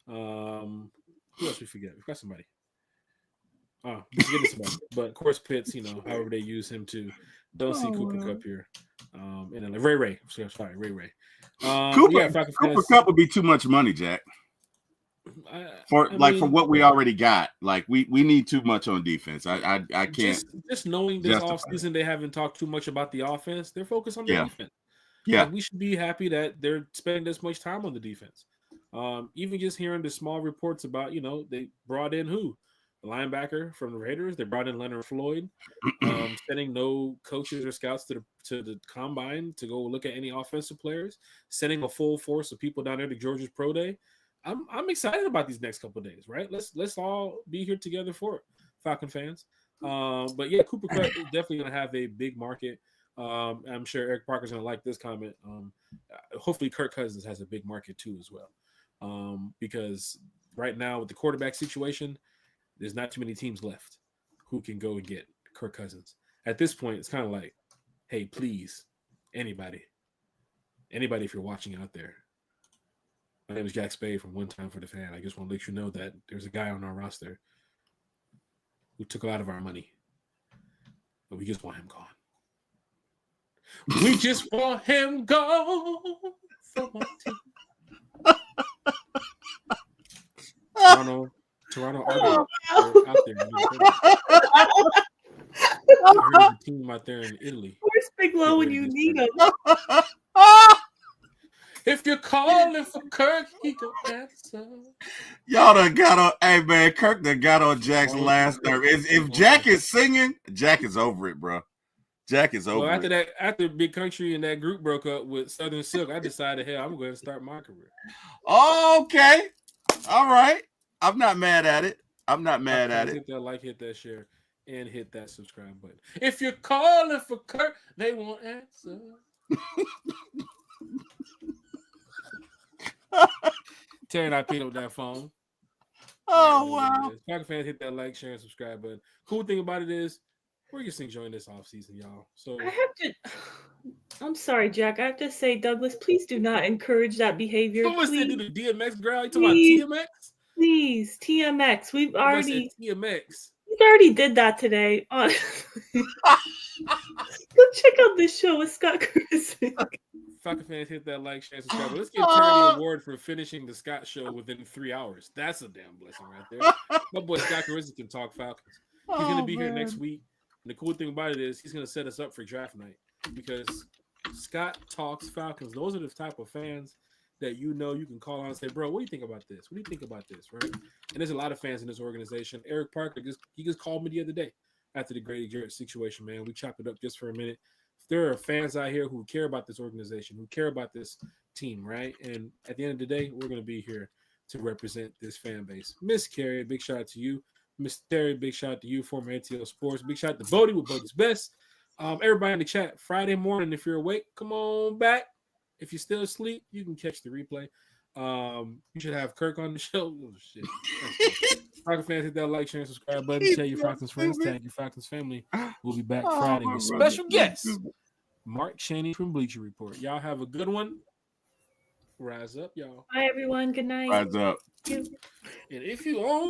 Who else we forget? We got somebody. Oh, we're getting somebody. But of course, Pitts, however they use him to. Don't see Cooper Kupp here. And then Ray. Sorry, Ray. Cooper Kupp would be too much money, Jack. For what we already got. Like, we need too much on defense. I can't. Just knowing this offseason they haven't talked too much about the offense. They're focused on the defense. Yeah. Like, we should be happy that they're spending this much time on the defense. Even just hearing the small reports about, they brought in who? The linebacker from the Raiders. They brought in Leonard Floyd, sending no coaches or scouts to the combine to go look at any offensive players, sending a full force of people down there to Georgia's Pro Day. I'm excited about these next couple of days, right? Let's all be here together for it, Falcon fans. But yeah, Cooper Kupp is definitely going to have a big market. I'm sure Eric Parker's going to like this comment. Hopefully Kirk Cousins has a big market too as well. Because right now with the quarterback situation, there's not too many teams left who can go and get Kirk Cousins. At this point, it's kind of like, hey, please, anybody if you're watching out there. My name is Jack Spade from One Time for the Fan. I just want to let you know that there's a guy on our roster who took a lot of our money, but we just want him gone. We just want him gone from our team. Toronto Argonauts are out there. I heard the team out there in Italy. Where's Big Low when you need him? If you're calling for Kirk, he can answer. Y'all done got on. Hey, man, Kirk done got on Jack's last nerve. If Jack is singing, Jack is over it, bro. Jack is over it. After Big Country and that group broke up with Southern Silk, I decided, hell, I'm going to start my career. Okay. All right. I'm not mad at it. Hit that like, hit that share, and hit that subscribe button. If you're calling for Kirk, they won't answer. Terry and I picked up that phone. Oh, wow. Falcons fans, hit that like, share, and subscribe button. Cool thing about it is we're just enjoying this offseason, y'all. So I'm sorry, Jack. I have to say, Douglas, please do not encourage that behavior. Who was Please. do the DMX growl? You talking about TMX? Please, TMX. We've already TMX. We already did that today. Go check out this show with Scott Carissa. Falcon fans, hit that like, share, subscribe. Let's give Terry the award for finishing the Scott show within 3 hours. That's a damn blessing right there. My boy Scott Carissa can talk Falcons. He's going to be here next week. And the cool thing about it is he's going to set us up for draft night because Scott talks Falcons. Those are the type of fans that you can call on and say, bro, what do you think about this? What do you think about this? Right? And there's a lot of fans in this organization. Eric Parker, he just called me the other day after the Grady Jarrett situation, man. We chopped it up just for a minute. There are fans out here who care about this organization, who care about this team, right? And at the end of the day, we're going to be here to represent this fan base. Miss Carrie, big shout out to you. Miss Terry, big shout out to you, former ATL Sports. Big shout out to Bodie with Bodie's Best. Everybody in the chat, Friday morning, if you're awake, come on back. If you're still asleep, you can catch the replay. You should have Kirk on the show. Oh, shit. Falcons fans, hit that like, share, and subscribe button. Tell your Falcons friends, tag your Falcons family. We'll be back Friday with special guest, Mark Cheney from Bleacher Report. Y'all have a good one. Rise up, y'all. Bye, everyone. Good night. Rise up. Thank you. And if you own